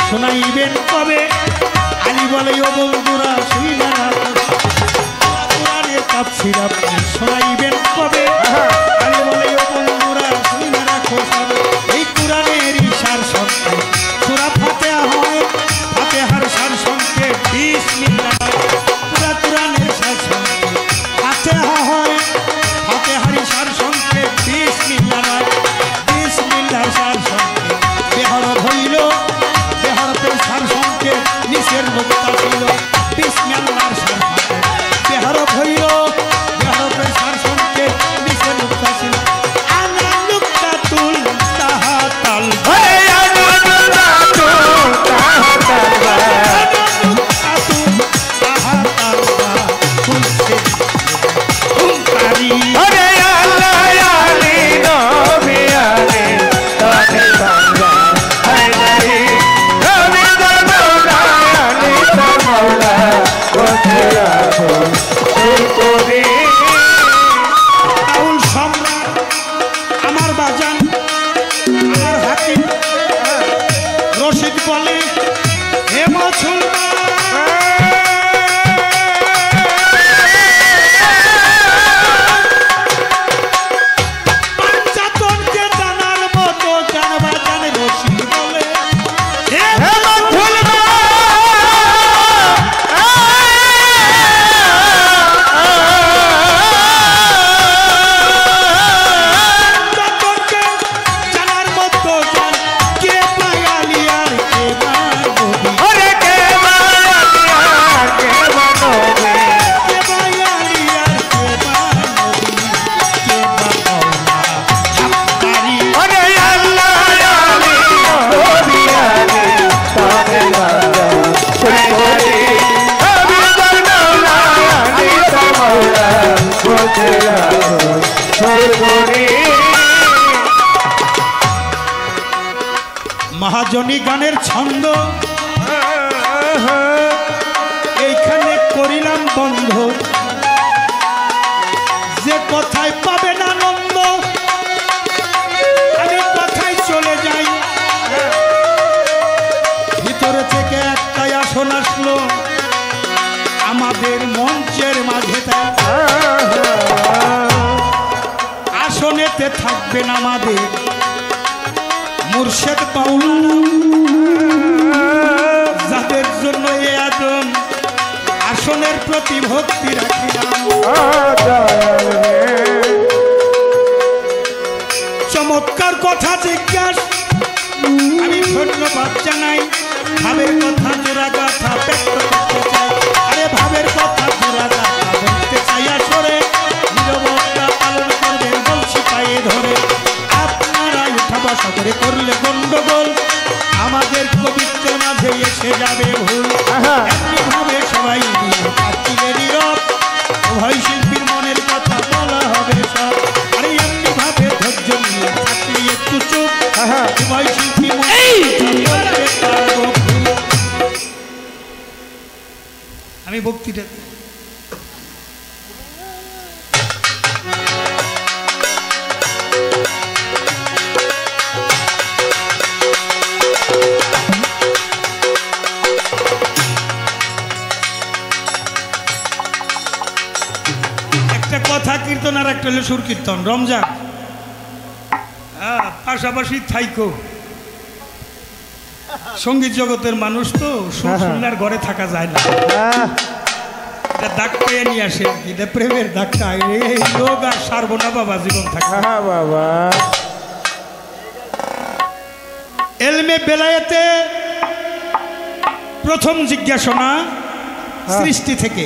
শোনাইবেন কবে আলী বলে ও বন্ধুরা শুইনা কোরআনের তাফসীর আপনি শোনাইবেন কবে আলী বলে ও বন্ধুরা শুইনা রাখো সব এই কোরআনের সার সংক্ষেপ সূরা ফাতিহা হয় ফাতিহার সার সংক্ষেপ বিসমিল্লাহ পুরা কোরআনের সার সংক্ষেপ ফাতিহা হয় ফাতিহার সার সংক্ষেপ বিসমিল্লাহ বিসমিল্লাহ সার সংক্ষেপ বেহরফ হইল বেহরফের সার সংক্ষেপ নিচের মুক্তা ছিল বিসমিল্লাহর সার সংক্ষেপ বেহরফ হইল বেহরফের সার এখনই গানের ছন্দ এইখানে করিলাম বন্ধ, যে কথায় পাবেন আনন্দ আমি কথায় চলে যাই। ভিতরে থেকে একটাই আসন আসলো আমাদের মঞ্চের মাঝে, আসনেতে থাকবেন আমাদের মুর্শেদ বাউল, যাদের জন্য এ আয়োজন আসনের প্রতি ভক্তি রাখিলাম। চমৎকার কথা জিজ্ঞাস আমি ধন্যবাদ জানাই। ভাবের কথা জোড়া কথা ব্যক্ত করতে চাই, আরে ভাবের কথা জোড়া কথা বলতে চাই। আসরে নীরবতা পালন করবেন বলছি পায়ে ধরে, আপনারা উঠা বসা করে করলে গন্ডগোল, আমাদের কবিত্বের মাঝে এসে যাবে ভুল। এমনি ভাবে সবাই থাকলে নীরব, উভয় শিল্পীর মনের কথা বলা হবে সব। আরে এমনি ভাবে ধৈর্য নিয়ে থাকলে একটু চুপ, উভয় শিল্পী আমি ভক্তিটা একটা কথা কীর্তন আর একটা হলো সুর কীর্তন। রমজান পাশাপাশি থাইকো, সঙ্গীত জগতের মানুষ তো সুর শুনলে আর ঘরে থাকা যায় না, এটা দাগ পেয়ে নিয়ে আসে, এটা প্রেমের দাগটা, এই লোক আর সারবো না বাবা জীবন থাকে। বাবা এলমে বেলায়েতে প্রথম জিজ্ঞাসা সৃষ্টি থেকে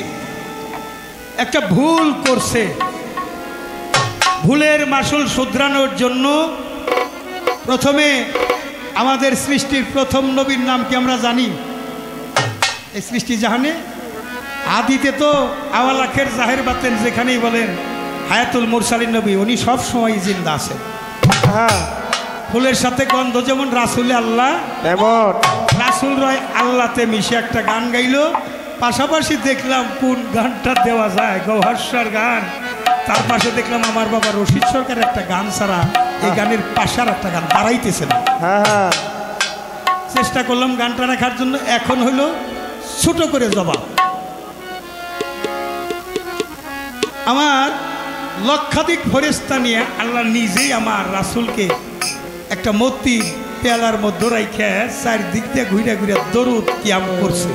একটা ভুল করছে, ভুলের মাসুল শুধরানোর জন্য প্রথমে আমাদের সৃষ্টির প্রথম নবীর নাম কি আমরা জানি? এই সৃষ্টি জাহানে আদিতে তো আওয়ালাখের জাহের বাতেন যেখানেই বলেন হায়াতুল মুরসালিন নবী, উনি সব সময় জিন্দা আছেন। ফুলের সাথে গন্ধ যেমন রাসুলে আল্লাহ, তেমন রাসুল রয় আল্লাহতে মিশে একটা গান গাইলো। পাশাপাশি দেখলাম কোন গানটা দেওয়া যায়, গৌহাস্যার গান, তার পাশে দেখলাম আমার বাবা রশিদ সরকার একটা গান ছাড়া এই গানের পাশার একটা গান দাঁড়াইতেছে না। চেষ্টা করলাম গানটা রাখার জন্য, এখন হলো ছোট করে জবাব। আমার লক্ষাধিক ফেরেশতা নিয়ে আল্লাহ নিজেই আমার রাসূলকে একটা মতি পেয়ালার মধ্যে রাইখে চারদিক দিয়ে ঘুরে ঘুরে দরুদ কিয়াম করছে।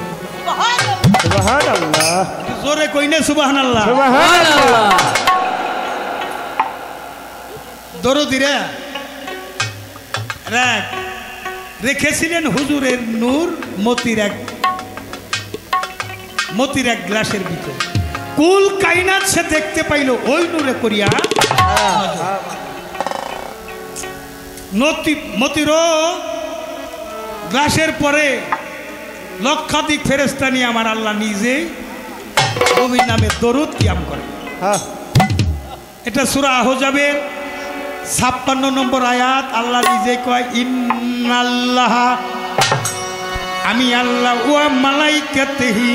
সুবহানাল্লাহ, জোরে কই না সুবহানাল্লাহ। সুবহানাল্লাহ। দরুদিরা রেখেছিলেন হুজুরের নূর মতির এক গ্লাসের ভিতরে, কুল কাইনাত সে দেখতে পাইল ওই নূরে করিয়া। মতির গ্লাসের পরে লক্ষাধিক ফেরেশতা নিয়ে আমার আল্লাহ নিজে নবীর নামে দরুদ কিয়াম করে। এটা সূরা আহজাবের 56 নম্বর আয়াত। আল্লাহ নিজে কয় ইন্নাল্লাহ, আমি আল্লাহ, ওয়া মালাইকাতিহি,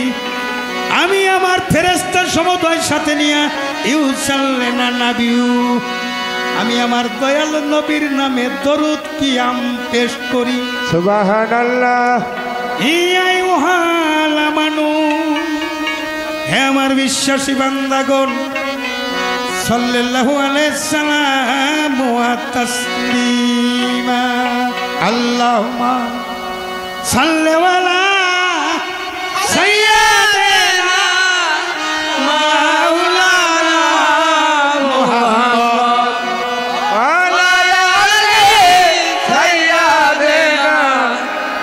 আমি আমার ফেরেশতার সমুদয় সাথে নিয়ে ইউসাল্লিনা নাবিয়ু, আমি আমার দয়াল নবীর নামে দরুদ কিয়াম পেশ করি। সুবহানাল্লাহ। ইয়া আইয়ুহাল আমানু, হে আমার বিশ্বাসী বান্দাগণ, সাল্লাল্লাহু আলাইহি সাল্লাম ওয়া তাসলিমা, আল্লাহুম্মা সাল্লি আলা সাইয়্যিদিনা মাওলানা মুহাম্মদ ওয়া আলা আলি সাইয়্যিদিনা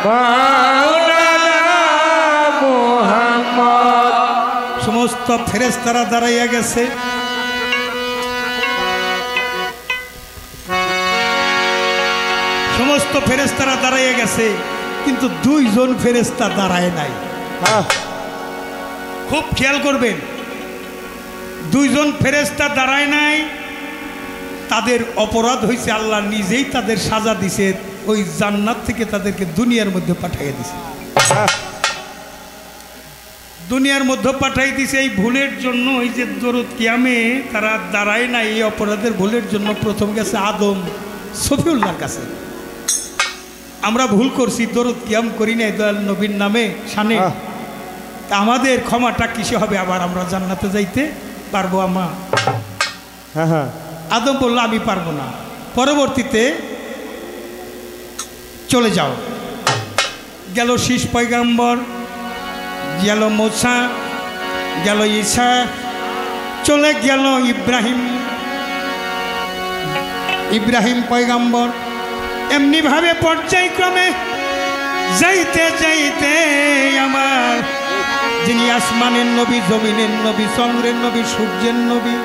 মাওলানা মুহাম্মদ। সমস্ত ফেরেশতারা দাঁড়াইয়া গেছে। সমস্ত ফেরেশতারা দাঁড়াইয়া গেছে, কিন্তু দুইজন ফেরেশতা দাঁড়ায় নাই। খুব খেয়াল করবেন, দুইজন ফেরেশতা দাঁড়ায় নাই, তাদের অপরাধ হয়েছে আল্লাহ নিজেই তাদের সাজা দিছে। ওই জান্নাত থেকে তাদেরকে দুনিয়ার মধ্যে পাঠিয়ে দিছে। দুনিয়ার মধ্যে পাঠাই দিছে এই ভুলের জন্য। ওই যে দরুদ কিয়ামে তারা দাঁড়ায় না, এই অপরাধের ভুলের জন্য প্রথম গেছে আদম সফিউল্লাহর কাছে। আমরা ভুল করছি, দরুদ কিয়াম করি নাই দয়াল নবীর নামে শানে, তা আমাদের ক্ষমাটা কিসে হবে? আবার আমরা জান্নাতে যাইতে পারবো? আদম বলল আমি পারবো না। পরবর্তীতে চলে যাও, গেল শীষ পয়গাম্বর, গেল মুসা, গেল ঈসা, চলে গেল ইব্রাহিম পয়গাম্বর। এমনিভাবে পর্যায়ক্রমে যাইতে যাইতে আমার যিনি আসমানের নবী, জমিনের নবী, চন্দ্রের নবী, সূর্যের নবী,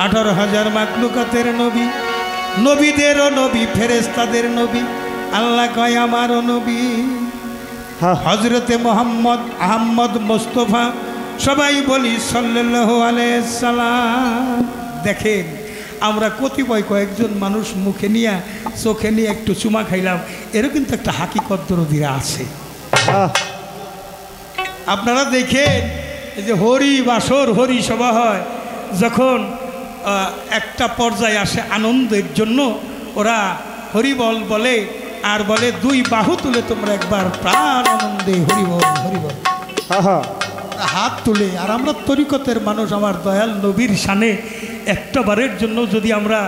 18,000 মাখলুকাতের নবী, নবীদেরও নবী, ফেরেশতাদের নবী, আল্লাহ কয় আমারও নবী হযরতে মুহাম্মদ আহমদ মুস্তাফা, সবাই বলি সাল্লাল্লাহু আলাইহি সাল্লাম। দেখেন আমরা কতিপয় কয়েকজন মানুষ মুখে নিয়ে চোখে নিয়ে একটু চুমা খাইলাম, এরও কিন্তু একটা হাকিকত দরদিরা আছে। আপনারা দেখেন এই যে হরি বাসর, হরি সভা হয়, যখন একটা পর্যায়ে আসে আনন্দের জন্য ওরা হরিবল বলে আর বলে 2 বাহু তুলে তোমরা একবার প্রাণ আনন্দে হরিবল হরিবল হাত তুলে। আর আমরা তরিকতের মানুষ, আমার দয়াল নবীর শানে একটা বারের জন্য যদি আমরা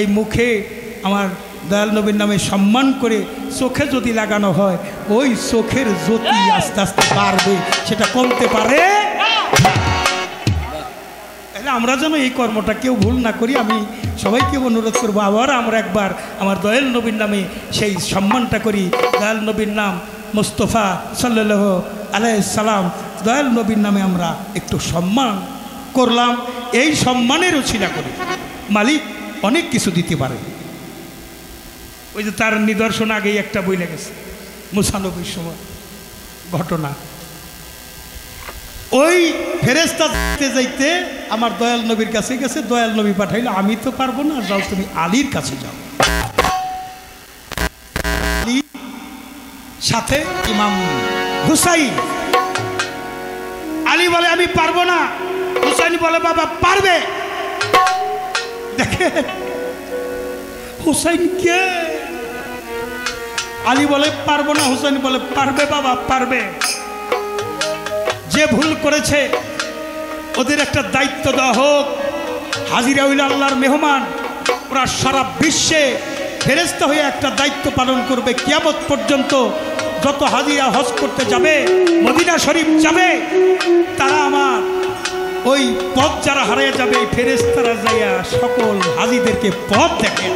এই মুখে আমার দয়াল নবীর নামে সম্মান করে চোখে যদি লাগানো হয়, ওই চোখের জ্যোতি আস্তে আস্তে বাড়বে, সেটা কমতে পারে। আমরা যেন এই কর্মটা কেউ ভুল না করি, আমি সবাইকে অনুরোধ করবো আবার আমরা একবার আমার দয়াল নবীর নামে সেই সম্মানটা করি। দয়াল নবীর নাম মুস্তাফা সাল্লাল্লাহু আলাইহি সাল্লাম, দয়াল নবীর নামে আমরা একটু সম্মান করলাম। এই সম্মানের উছিলা করি মালিক অনেক কিছু দিতে পারে। ওই যে তার নিদর্শন আগেই একটা বই লেগেছে, মুসা নবীর সময় ঘটনা। ওই ফেরেশতা যাইতে যাইতে আমার দয়াল নবীর কাছে গেছে, দয়াল নবী পাঠাইলো আমি তো পারবো না, যাও তুমি আলীর কাছে যাও। আলী সাথে ইমাম হুসাইন। আলী বলে আমি পারবো না, হুসাইন বলে বাবা পারবে। দেখে হুসাইন কে? আলী বলে পারবো না, হুসাইন বলে পারবে বাবা পারবে। যে ভুল করেছে ওদের একটা দায়িত্ব দেওয়া হোক, হাজিরা হইল আল্লাহর মেহমান, ওরা সারা বিশ্বে ফেরেশতা হয়ে একটা দায়িত্ব পালন করবে কিয়ামত পর্যন্ত। যত হাজিরা হজ করতে যাবে, মদিনা শরীফ যাবে, তারা আমার ওই পথ যারা হারিয়ে যাবে, এই ফেরেশতারা যাইয়া সকল হাজিদেরকে পথ দেখে।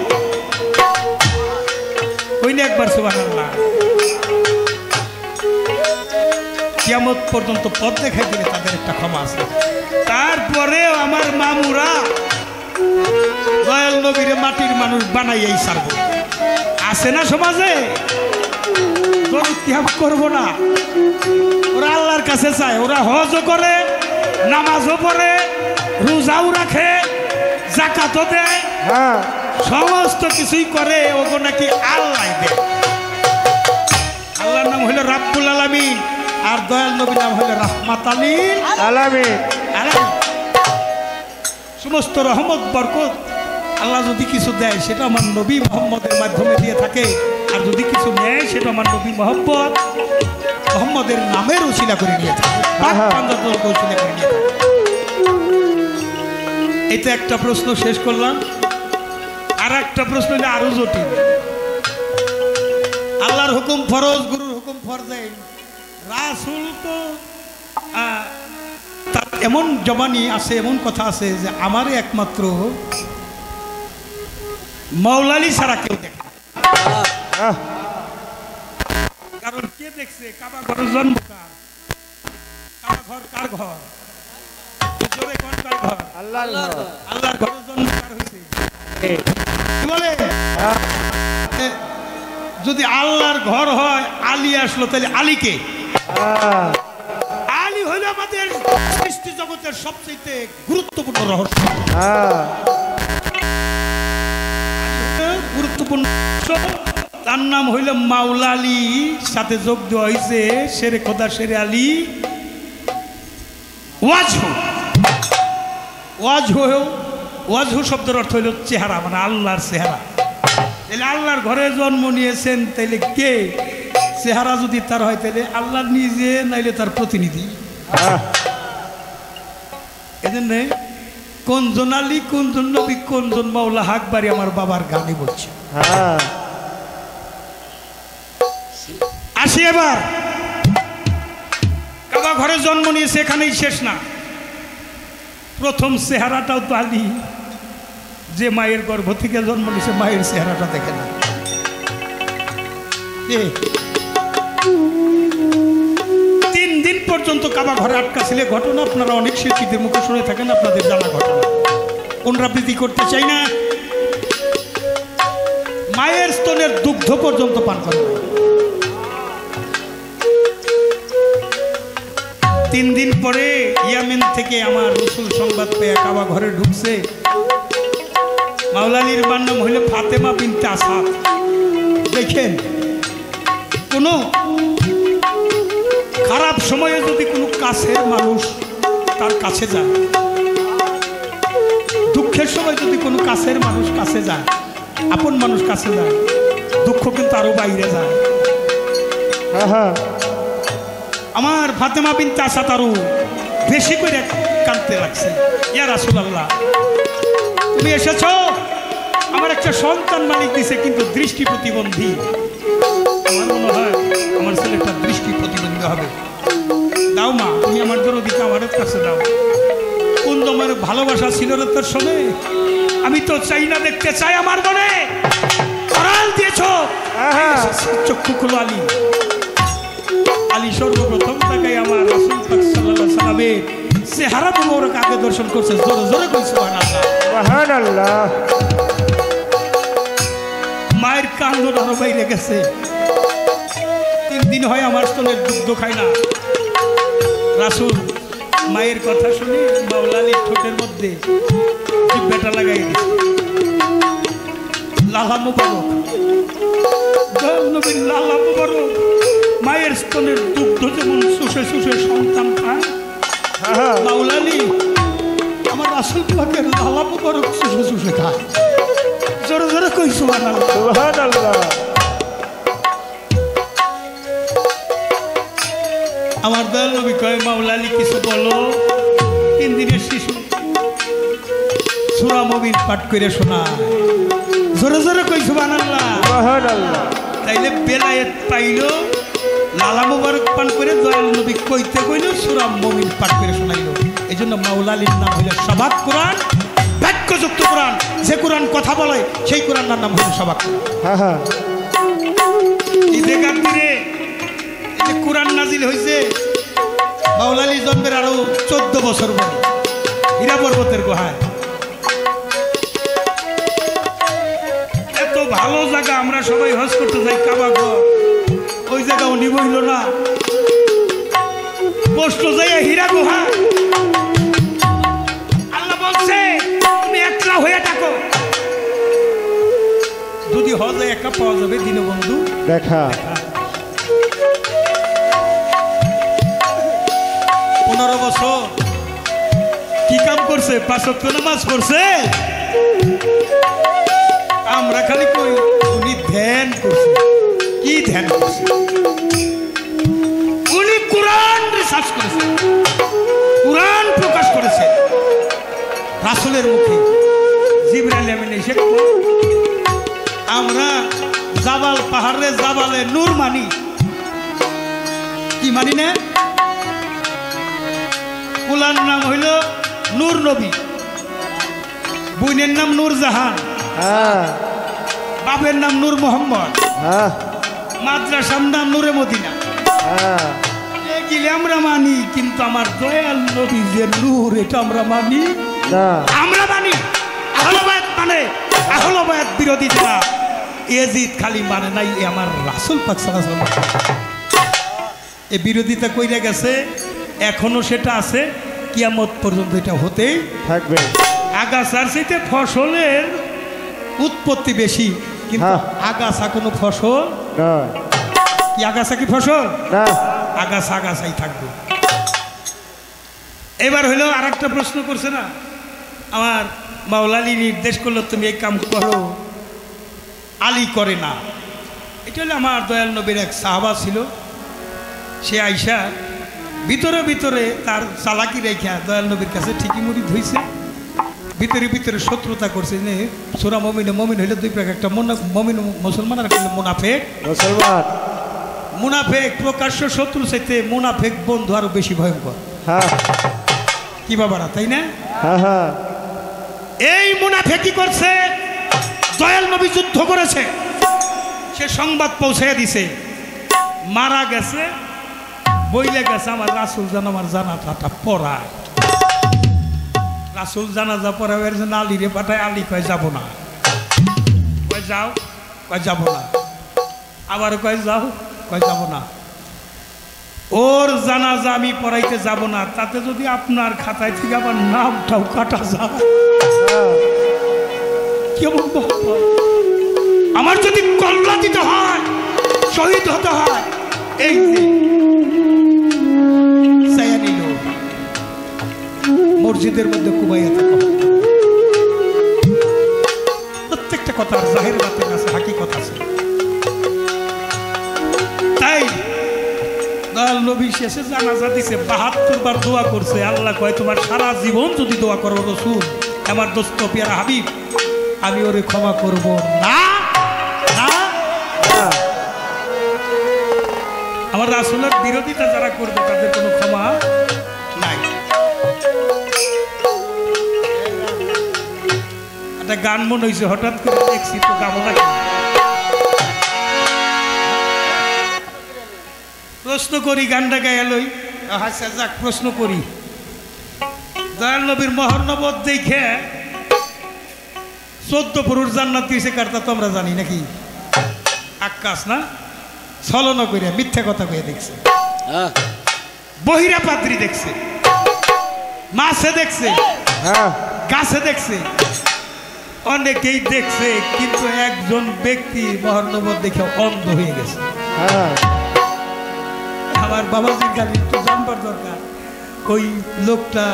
ওই না একবার সুবহানাল্লাহ, কিয়ামত পর্যন্ত পথ দেখাই দিলে তাদের একটা ক্ষমা আছে। তারপরে আমার মামুরা দয়াল নবীরে মাটির মানুষ বানাইয়াই ছাড়ব। আছে না সমাজে? দরুদ কিয়াম করবো না, ওরা আল্লাহর কাছে চায়, ওরা হজও করে, নামাজও পড়ে, রোজাও রাখে, যাকাতও দেয়, সমস্ত কিছুই করে, ওগো নাকি আল্লাহ দেয়। আল্লাহর নাম হলো রাব্বুল আলামিন, আর দয়াল নবীর নাম হলো রাহমাতাল লিল আলামিন। সমস্ত রহমত বরকত আল্লাহ যদি কিছু দেয় সেটা আমার নবী মুহাম্মদের মাধ্যমে দিয়ে থাকে, আর যদি কিছু নেয় সেটা আমার নবী মুহাম্মদের নামের উসিলা করে নিয়ে থাকে, উসিলা করে নিয়ে থাকে। এটা একটা প্রশ্ন শেষ করলাম। আর একটা প্রশ্ন হলে আরো জটিল। আল্লাহর হুকুম ফরজ, গুরুর হুকুম ফরজাইন, রাসূল তো তার এমন জবানি আছে, এমন কথা আছে যে আমারই একমাত্র মাওলালি ছাড়া কেউ দেখে। কারণ কে দেখছে কাবা ঘরের জন্ম কার? কাবা ঘর কার ঘর? জোরে কোন কার ঘর? আল্লাহর ঘর। আল্লাহর ঘরের জন্ম কার হইছে? কি বলে? যদি আল্লাহর ঘর হয়, আলী আসলো, তাহলে আলীকে? আলী হইল আমাদের সৃষ্টি জগতের সবচেয়ে গুরুত্বপূর্ণ রহস্য। গুরুত্বপূর্ণ তার নাম হইল মাওলা আলী, সাথে যোগ দেওয়া হয়েছে শেরে খোদা শেরে আলী ওয়াজহু। ওয়াজহু ওয়াজহু শব্দের অর্থ হইল চেহারা, মানে আল্লাহর চেহারা। তাহলে আল্লাহর ঘরে জন্ম নিয়েছেন, তাইলে কে? চেহারা যদি তার হয় তাহলে আল্লাহ নিজে, নাইলে তার প্রতিনিধি। এজন্য কোনজন আলী, কোনজন নবী, কোনজন মাওলা হাকবারি আমার বাবার গানে বলছে। আসি এবার, কাবা ঘরে জন্ম নিয়েছে, এখানেই শেষ না। প্রথম চেহারাটাও তো আলী, যে মায়ের গর্ভ থেকে জন্ম নিয়েছে মায়ের চেহারাটা দেখে না। 3 দিন পর্যন্ত কাবা ঘরে আটকা ছিল। ঘটনা আপনারা অনেক শিল্পীদের মুখে শুনে থাকেন, আপনাদের জানা ঘটনা, পুনরাবৃত্তি করতে চাই না। মায়ের স্তনের দুগ্ধ পর্যন্ত পান করে। 3 দিন পরে ইয়ামেন থেকে আমার রসুল সংবাদ পেয়ে কাবা ঘরে ঢুকছে। মাওলা আলীর মার নাম হইল ফাতেমা বিনতে আসাদ। দেখেন, কোনো খারাপ সময়ে যদি কোনো কাছের মানুষ তার কাছে যায়, দুঃখের সময় যদি কোনো কাছের মানুষ কাছে যায়, আপন মানুষ কাছে যায়, দুঃখ কিন্তু আরো বাইরে যায়। আমার ফাতেমা বিনতে আসাদ আরো বেশি করে কাঁদতে লাগছে। ইয়া রাসূলুল্লাহ, তুমি এসেছো, আমার একটা সন্তান মালিক দিছে, কিন্তু দৃষ্টি প্রতিবন্ধী। আমার মনে হয় আমার ছেলেটা দৃষ্টি প্রতিবন্ধী হবে। দাও মা, তুমি আমার দরদিকে আমার কাছে দাও। কোন তোমার ভালোবাসা ছিল না তোর সঙ্গে? আমি তো চাই না, দেখতে চাই আমার মনে। আড়াল দিয়েছ, চক্ষু খুলো আলী। আলী সর্বপ্রথম তাকাই আমার রাসূল পাক সাল্লাল্লাহু আলাইহি সাল্লামের চেহারা মুবারক আগে দর্শন করছে। জোরে জোরে কই সুবহানাল্লাহ, সুবহানাল্লাহ। মায়ের কান্দন আরো বাইরে গেছে। 3 দিন হয় আমার স্তনের দুগ্ধ খায় না। রাসূল মায়ের কথা শুনে মাওলা আলীর ঠোঁটের মধ্যে জিহ্বাটা লাগাই দিয়েছে। লালা মুবারক, নবীর লালা মুবারক। মায়ের স্তনের দুগ্ধ যেমন শুষে শুষে সন্তান খায়, মাওলা আলী আমার রাসূল পাকের লালা মুবারক শুষে শুষে খায়। জোরে জোরে কই সুবহানাল্লাহ, সুবহানাল্লাহ। আমার দয়াল নবী কয়, মাওলা আলী কিছু বলো। 3 দিনের শিশু সূরা মুমিন পাঠ করে শোনায়। জোরে জোরে কই সুবহানাল্লাহ, সুবহানাল্লাহ। তাইলে বেলায়েত পাইলো, লালা মুবারক পান করে দয়াল নবী কইতে কইল, সূরা মুমিন পাঠ করে শোনাইলো। এই জন্য মাওলা আলীর নাম হইল সবাক কোরআন, বাক্যযুক্ত কোরআন। যে কোরআন কথা বলে সেই কোরআনের নাম হইল সবাক কোরআন। ঈদে গাদ্দিরে এই যে কোরআন নাজিল হয়েছে, মাওলা আলী জন্মের আরো 14 বছর পরে হীরা পর্বতের গুহায়। এত ভালো জায়গা, আমরা সবাই হজ করতে যাই কাবা ঘর, ওই জায়গা উনি বইল না। কষ্ট যাই হীরা গুহা। আল্লাহ বলছে তুমি একলা হয়ে থাকো। যদি হজে একা পাওয়া যাবে দীনবন্ধু দেখা। 15 বছর কি কাম করছে? 5 ওয়াক্ত নামাজ পড়ছে। আমরা খালি কই উনি ধ্যান করছে। কি ধ্যান করছে? উনি কোরআন রিসার্চ করেছে, কোরআন প্রকাশ করেছে। রাসূলের মুখে জিবরাইল আমিন এসে আমরা জাবাল পাহাড়ে জাবালে নূর মানি। কি মানি না? কুলার নাম হইল নূর নবী, বোনের নাম নূর জাহান, বাপের নাম নূর মোহাম্মদ, মাদ্রাসার নাম নূরে মদিনা। এগুলি আমরা মানি, কিন্তু আমার দয়াল নবী যে নূর, এটা আমরা মানি না। আমরা মানি আহলবায়াত, মানে আহলবায়াত বিরোধী যারা, এজিদ খালি মানে নাই, আমার রাসূল পাক সাল্লাল্লাহু আলাইহি ওয়াসাল্লাম এই বিরোধিতা কইরা গেছে। এখনো সেটা আছে, কিয়ামত পর্যন্ত এটা হতেই থাকবে। আগাছার চাইতে ফসলের উৎপত্তি বেশি, কিন্তু হ্যাঁ। আগাছা কোনো ফসল না কি আগাছা কি ফসল না আগাছা আগাছাই থাকবে। এবার হইলো আর একটা প্রশ্ন করছে না আমার মাওলালি নির্দেশ করলো তুমি এই কাম করো, আলী করে না। এটা হলো আমার দয়াল নবীর এক সাহাবা ছিল, সে আইসা ভিতরে ভিতরে তার চালাকি রেখা দয়াল নবীর কাছে ঠিকই মুড়ি ধুইছে, ভিতরে ভিতরে শত্রুতা করছে। সোরা মমিন হইলে দুই প্রকার, একটা মমিন মুসলমান আর একটা মুনাফেক। মুসলমান মুনাফেক প্রকাশ্য শত্রু চাইতে মুনাফেক বন্ধু আরো বেশি ভয়ঙ্কর। হ্যাঁ কি বাবারা, তাই না? হ্যাঁ হ্যাঁ এই মুনাফেক কি করছে, দয়াল নবী যুদ্ধ করেছে, সে সংবাদ পৌঁছাইয়া দিছে মারা গেছে, বইলে গেছে আমার রাসূল যেন আমার জানাজাটা পড়ায়। রাসূল জানাজা পড়াবে এর জন্য আলীরে পাঠায়, আলী কয় যাব না, কয় যাও, কয় যাব না, আবার কয় যাও, কয় যাব না। ওর জানাজা আমি পড়াইতে যাব না, তাতে যদি আপনার খাতায় থেকে আমার নামটাও কাটা যায়, কেমন মহব্বত। আমার যদি কল্লা দিতে হয়, শহীদ হতে হয়, এই চাইয়া নিল মসজিদের মধ্যে কুবাইয়া থাকা। প্রত্যেকটা কথা জাহির বাতের আছে, হাকিকত আছে। তাই দয়াল নবী শেষে জানাজা দিছে, ৭২ বার দোয়া করছে। আল্লাহ কয় তোমার সারা জীবন যদি দোয়া করো রাসূল আমার দোস্ত পিয়ারা হাবিব, আমি ওরে ক্ষমা করব না। আমার রাসূলের বিরোধিতা যারা করবে তাদের কোনো ক্ষমা নাই। একটা গান মনে হয়েছে, হঠাৎ করে দেখছি তো গামলা। প্রশ্ন করি, গানটা গাইলই হাসা যাক, প্রশ্ন করি। দয়াল নবীর মহর্নবত দেখে 14 পুরুষ জান্নাত দিয়েছে কারটা তো আমরা জানি নাকি? আকাশ না ছলনা করিয়া মিথ্যা কথা কইয়া দেখছে, বহিরা পাত্রী দেখছে, মাছে দেখছে, হ্যাঁ গাছে দেখছে, অনেকেই দেখছে, কিন্তু একজন ব্যক্তি মহর্নবত দেখে অন্ধ হয়ে গেছে। হ্যাঁ আমার বাবাজির গাড়ি একটু জানবার দরকার, ওই লোকটা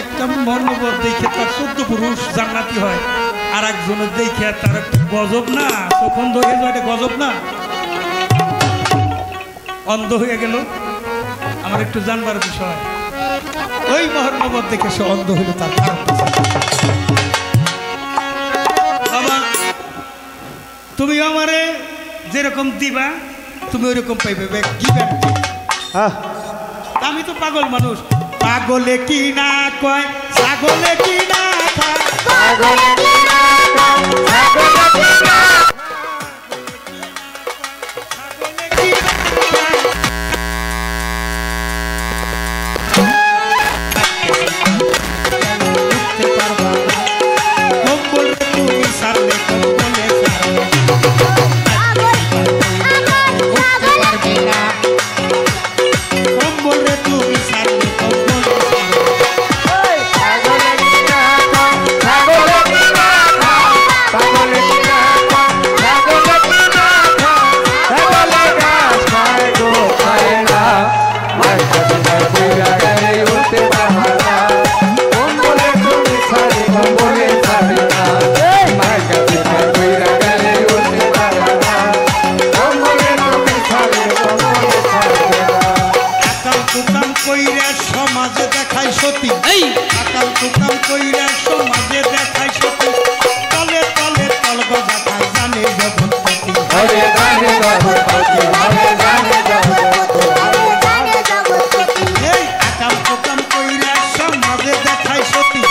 একটা মহর্নবত দেখে তার 14 পুরুষ জান্নাতি হয়, আর একজনের দেখে তার একটা গজব না, তখন ধরে যায়, এটা গজব না? অন্ধ হয়ে গেল। আমার একটু জানবার বিষয়, ওই মহর্নবত দেখে সে অন্ধ হইল, তার কারণ বাবা তুমি আমারে যেরকম দিবা তুমি ওইরকম পাইবে, হ্যাঁ আমি তো পাগল মানুষ। পাগলে কি না কয়, ছাগলে কি না খায়, পাগলে কি না কয়, ছাগলে কি না ছাগলে কি না খায়। উঠতে পারবা না, কম্বল তুমি সারলে, কম্বলে সারলে উঠতে পারবে না, কম্বলে তুমি সারলে, কম্বলে পাগলে কি না কয়, ছাগলে কি না কয়, পাগলে কি না কয়, ছাগলে কি না কয়, ছাগলে গাছ খায় গো খায় না, মাইকা দিবার কইরা গেলে উঠতে পারবা না, কম্বলে তুমি ছাড়ে কম্বলে ছাড়ে না, মাইকা দিবার কইরা গেলে উঠতে পারবা না, কম্বলে তুমি ছাড়ে কম্বলে ছাড়ে না। আকাল কুকাম কইরা সমাজে দেখায় সতী, আকাল কুকাম কইরা সমাজে দেখায় সতী, তলে তলে তল গজা খায় জানে জগৎপতি। হরে জানে জগৎপতি, হরে জানে জগৎপতি, হরে জানে জগৎপতি। এই আকাল কুকাম কইরা সমাজে দেখায় সতী,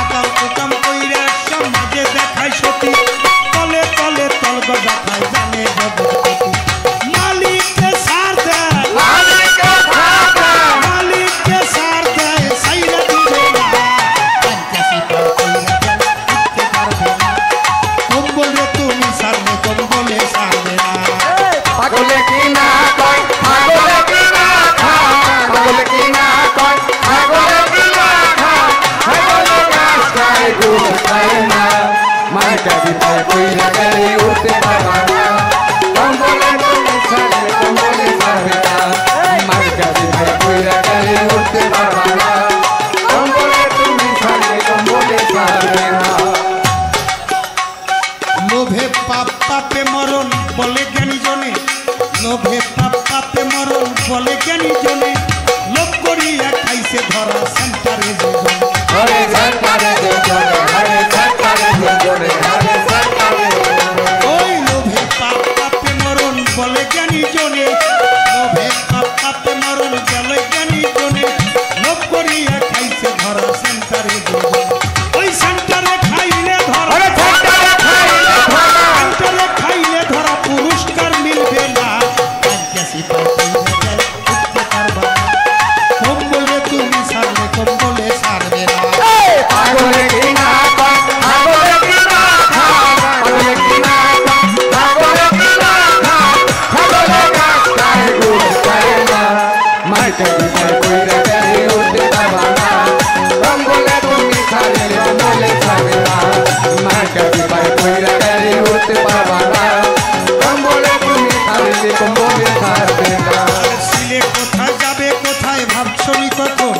আকাল কুকাম কইরা সমাজে দেখায় সতী, তলে তলে তল গজা খায় জানে জগৎপতি। মালিককে সার দেয়, মালিককে সার দেয়, মালিককে সার দেয়, সাইরা দিবে না। পঞ্চাশি পার কইরা গেল, পাপে মরণ বলে জ্ঞানী জনে, লোভে পাপে মরণ বলে জ্ঞানী জনে, লোভ করিয়া খাইছে ধরা সেন্টারে জীবন। হরে সরকারে জনে, হরে সরকারে জনে, হরে সরকারে ওই লোভে পাপে মরণ বলে জ্ঞানী জনে, লোভে পাপে মরণ বলে জ্ঞানী জনে, লোভ করিয়া খাইছে ধরা সেন্টারে জীবন। ওই সেন্টারে খাইলে ধরা, হরে সরকারে খাইলে ধরা, সেন্টারে খাইলে ধরা পুরস্কার মিলবে না। পাইকাসি পাইতে যায় উঠতে পারবা না, কম্বলে তুমি ছাড়লে কম্বলে ছাড়বে না। পাগলে কিনা কন, পাগলে কিনা খান, পাগলে কিনা কন, পাগলে কিনা খান, পাগলে গাছ খায় গুড় খায় না। মাইকে দিতে কইরা গাড়ি উঠতে পারবা না, কম্বলে তুমি ছাড়লে কম্বলে ছাড়বে না। মাইকে দিতে কইরা গাড়ি উঠতে পারবা না, কম্বলে তুমি ছাড়লে কম্বলে ছাড়বে না। ছিলে কোথায় যাবে কোথায় ভাবছনি কখন,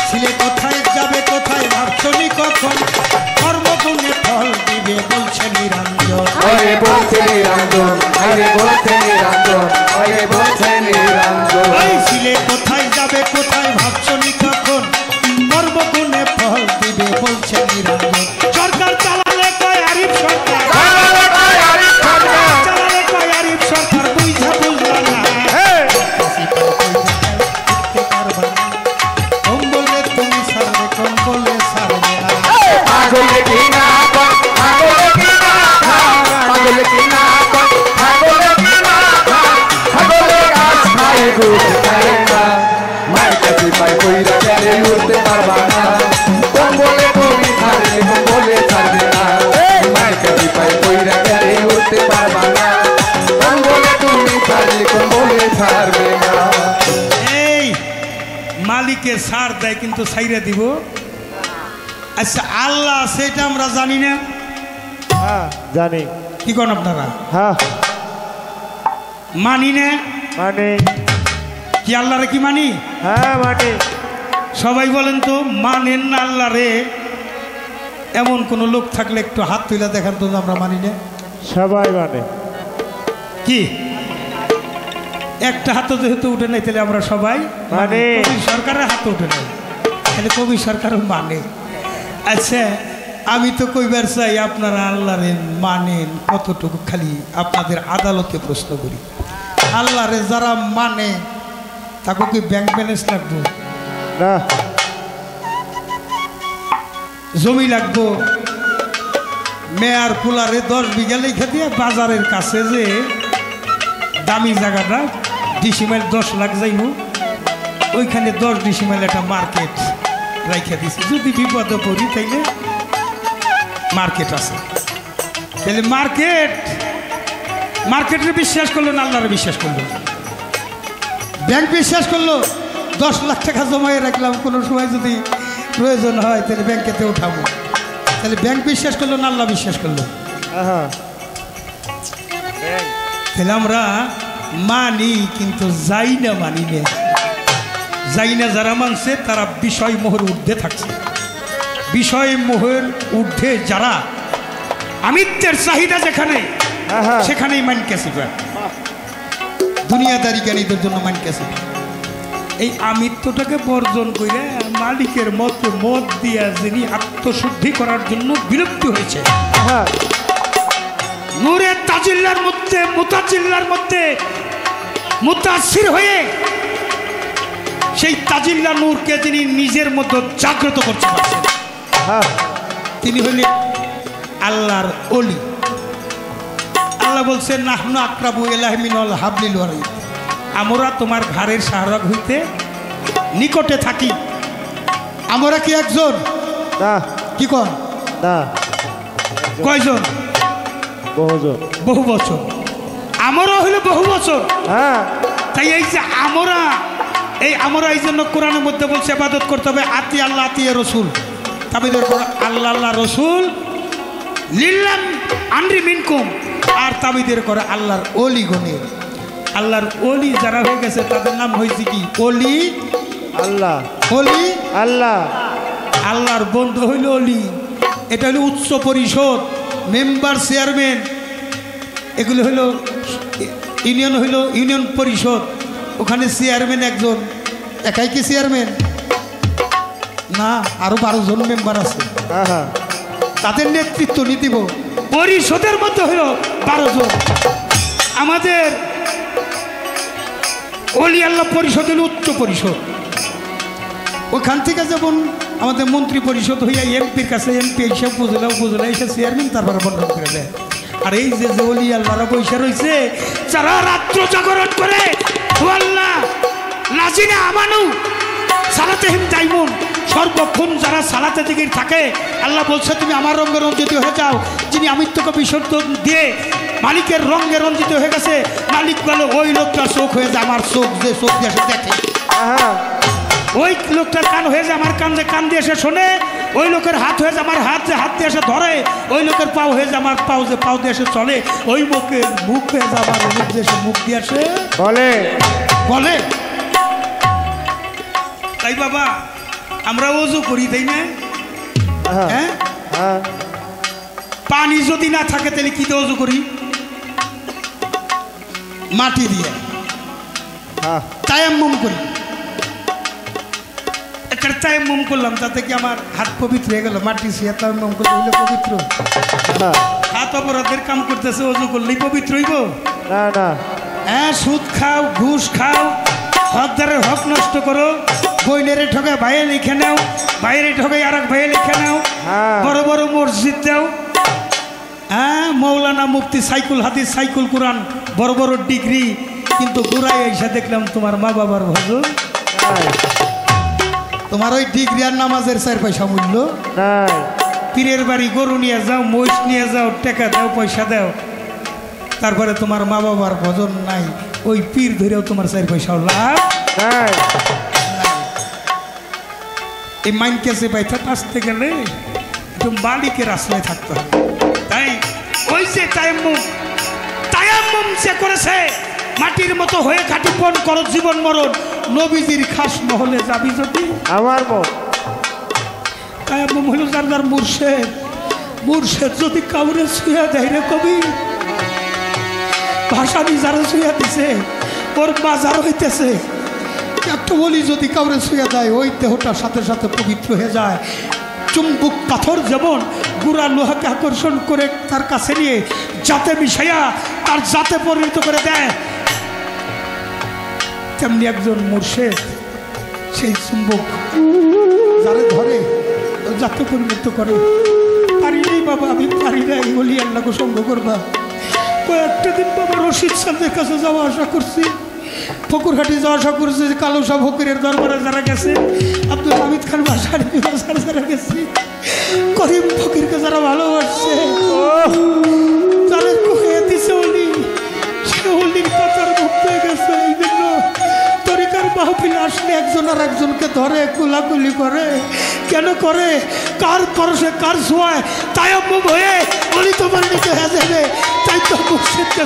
ছিলে কোথায় যাবে কোথায় ভাবছনি কখন, কর্মগুণে ফল দিবে বলছে নিরঞ্জন। ওরে বলছে নিরঞ্জন, ওরে বলছে নিরঞ্জন, ওরে বলছে নিরঞ্জন। ওই ছিলে কোথায় যাবে কোথায় ভাবছনি কখন, কর্মগুণে ফল দিবে বলছে নিরঞ্জন। সরকার চালালে কয় আরিফ সরকার, চালালে কয় আরিফ সরকার, বুঝা বুঝলা না। কম্বলে তুমি ছাড়বে কম্বলে ছাড়বে না। পাগলে কিনা কন, পাগলে কিনা খান, পাগলে কিনা কন, পাগলে কিনা খান, পাগলে গাছ খায় গুড় খায় না। মাইকে সিপাই কইরা গেলে উঠতে পারবা না, কম্বলে তুমি ছাড়লে কম্বলে ছাড়বে না। মাইকে সিপাই কইরা গেলে উঠতে পারবা না, কম্বলে তুমি ছাড়লে কম্বলে ছাড়বে না। এই মালিকে ছাড় দেয় কিন্তু ছাইরে দিব। আচ্ছা আল্লাহ সেটা আমরা জানি না, হ্যাঁ জানি, কি করেন আপনারা? হ্যাঁ মানি না মানে, কি আল্লাহরে কি মানি? হ্যাঁ মানে, সবাই বলেন তো মানেন না আল্লাহরে? এমন কোন লোক থাকলে একটু হাত তুলে দেখান তো যে আমরা মানি না। সবাই মানে, কি একটা হাতও যেহেতু উঠে নাই তাহলে আমরা সবাই মানে। কবি সরকারের হাত উঠে নাই তাহলে কবি সরকারও মানে। আচ্ছা আমি তো কইবার চাই আপনারা আল্লাহরে মানেন কতটুকু, খালি আপনাদের আদালতে প্রশ্ন করি। আল্লাহরে যারা মানে তাকে কি ব্যাংক ব্যালেন্স লাগবো, না জমি লাগবো, মেয়ার পুলারে 10 বিঘা লেখা দিয়ে বাজারের কাছে যে দামি জায়গাটা ডিসিমাইল 10 লাখ যাইব, ওইখানে 10 ডিসিমাইল একটা মার্কেট রাইখা দিছি। যদি বিপদে পড়ি তাইলে মার্কেট আছে, তাহলে মার্কেটের বিশ্বাস করলো না, আল্লাহরে বিশ্বাস করলো। ব্যাংক বিশ্বাস করলো 10 লাখ টাকা জমায়ে রাখলাম, কোনো সময় যদি প্রয়োজন হয় তাহলে ব্যাংকেতে উঠাবো, তাহলে ব্যাংক বিশ্বাস করলো না আল্লাহ বিশ্বাস করলো? হ্যাঁ তাহলে আমরা মানি কিন্তু যাই না, মানি না। যাই না যারা মানছে তারা বিষয় মোহের ঊর্ধ্বে থাকছে। বিষয় মোহের ঊর্ধ্বে যারা আমিত্বের চাহিদা যেখানে হ্যাঁ সেখানেই মাইন ক্যাসিফা, দুনিয়াদারি জ্ঞানীদের জন্য মাইন ক্যাসিফা। এই আমিত্বটাকে বর্জন করে মালিকের মতে মত দিয়া যিনি আত্মশুদ্ধি করার জন্য বিলুপ্তি হয়েছে, হ্যাঁ নূরের তাজিল্লার মধ্যে মুতাজিল্লার মধ্যে মুতাসির হয়ে সেই তাজিল্লা নূরকে যিনি নিজের মধ্যে জাগ্রত করতে পারছেন, হ্যাঁ তিনি হইলেন আল্লাহর ওলি। আল্লাহ বলছেন নাহনু আকরাবু ইলাইহি মিনাল হাবলিল ওয়ারিদ, আমরা তোমার ঘাড়ের শাহরগ হইতে নিকটে থাকি। আমরা কি একজন? না কি কন? না কয়জন? বহুজন, বহু বছর। আমরা হইল বহু বছর। হ্যাঁ তাই এই যে আমরা এই জন্য কোরআনের মধ্যে বলছে ইবাদত করতে হবে আতি আল্লাহ আতি রসুল, তাবিদের আল্লাহ আল্লাহ রসুল লিল্লাম আনরি মিনকুম, আর তাবিদের করে আল্লাহর ওলি গণের। আল্লাহর ওলি যারা হয়ে গেছে তাদের নাম হয়েছে কি? ওলি আল্লাহ, ওলি আল্লাহ। আল্লাহর বন্ধু হইল অলি। এটা হলো উচ্চ পরিষদ, মেম্বার চেয়ারম্যান, এগুলো হলো ইউনিয়ন, হইল ইউনিয়ন পরিষদ। ওখানে চেয়ারম্যান একজন, একাই কি চেয়ারম্যান না, আরো 12 জন মেম্বার আছে। তাদের নেতৃত্ব নিতিব। পরিষদের মধ্যে হইল 12 জন। আমাদের অলি আল্লাহ পরিষদ হল উচ্চ পরিষদ। ওখান থেকে যেমন আমাদের মন্ত্রী পরিষদ হইয়া এমপির কাছে, এমপি এসে উপজেলা এসে চেয়ারম্যান তারপরে বন্টন করে দেয়। আর এই যে অলি আল্লাহরা বৈশা রয়েছে, যারা রাত্র জাগরণ করে আল্লাহ নাজিনা আমানু সালাতে হিম দাইমুন, সর্বক্ষণ যারা সালাতে দিকে থাকে, আল্লাহ বলছে তুমি আমার রঙে রঞ্জিত হয়ে যাও। যিনি আমিত্বকে বিসর্জন দিয়ে মালিকের রঙে রঞ্জিত হয়ে গেছে, মালিক বলে ওই লোকটা চোখ হয়ে যায় আমার চোখ, যে চোখ দিয়ে সে দেখে। ওই লোকটার কান হয়ে যায় আমার কান, যে কান দিয়ে এসে শোনে। ওই লোকের হাত হয়ে যায় আমার হাত, যে হাত দিয়ে এসে ধরে। ওই লোকের পাও হয়ে যায় আমার পাও, যে পাও দিয়ে এসে চলে। ওই মুখের মুখ হয়ে যায় আমার মুখ, দিয়ে এসে মুখ দিয়ে আসে বলে বলে। তাই বাবা আমরা ওযু করি, তাই না? হ্যাঁ, পানি যদি না থাকে তাহলে কি দিয়ে ওযু করি? মাটি দিয়ে তায়াম্মুম করি। একটা তায়াম্মুম করলাম, তাতে কি আমার হাত পবিত্র হয়ে গেল? মাটি দিয়ে তায়াম্মুম করলে হইলে পবিত্র? হাত অপরাধের কাম করতেছে, ওযু করলেই পবিত্র হইব না? না। হ্যাঁ, সুদ খাও, ঘুষ খাও, হকদারের হক নষ্ট করো, বইনেরে ঠকায় ভাইয়ে লিখে নাও, ভাইয়ের ঠকায় আর এক ভাইয়ে লিখে নাও, বড় বড় মসজিদ দাও। হ্যাঁ, মৌলানা মুফতি সাইকুল হাদিস সাইকুল কোরআন, বড় বড় ডিগ্রি, কিন্তু ঘুরাই এসে দেখলাম তোমার মা বাবার ভজন। তোমার ওই ডিগ্রি আর নামাজের 4 পয়সা মূল্য নাই। পীরের বাড়ি গরু নিয়ে যাও, মহিষ নিয়ে যাও, টাকা দাও, পয়সা দাও, তারপরে তোমার মা বাবার ভজন নাই। ওই পীর ধরেও তোমার 4 পয়সাও লাভ নাই। এই মাইন কেসে পাইতে আসতে গেলে একটু মালিকের আশ্রয় থাকতে হবে। তাই ওই যে তায়াম্মুম সে করেছে, মাটির মতো হয়ে খাটি পণ করো জীবন মরণ, নবীজির খাস মহলে যাবি যদি আমার মন। তায়াম্মুম হলো যার যার মুর্শেদ, মুর্শেদ যদি কাউরে ছুঁয়া দেয় রে কবি, ভাষানি যারা ছুঁয়া দিছে ওর বাজার হইতেছে। একটা বলি যদি কাউরে ছুঁয়া দেয়, ওই দেহটার সাথে সাথে পবিত্র হয়ে যায়। চুম্বুক পাথর যেমন গুড়া লোহাকে আকর্ষণ করে তার কাছে নিয়ে জাতে মিশাইয়া তার জাতে পরিণত করে দেয়, তেমনি একজন মুর্শেদ সেই চুম্বক যারে ধরে জাতে পরিণত করে। পারি নাই বাবা, আমি পারি নাই, বলি আল্লাহকে সঙ্গ করবা। কয়েকটা দিন বাবা রশিদ সাহেবের কাছে যাওয়া আসা করছি, ফকুরহাটি যাওয়া আসা করছি, কালো শাহ ফকিরের দরবারে যারা গেছে, আব্দুল হামিদ খান বাসার যারা গেছি, করিম ফকিরকে যারা ভালোবাসছে, যাদের হয়ে দিছে অলি, সে অলির কথার মুক্ত হয়ে গেছে। এই জন্য তরিকার মাহফিল আসলে একজন আর একজনকে ধরে কোলাকুলি করে। কেন করে? কার পরশে কার ছোঁয়ায় তায়াম্মুম হয়ে অলি তোমার নিতে হয়ে যাবে। তাই তো মুর্শিদকে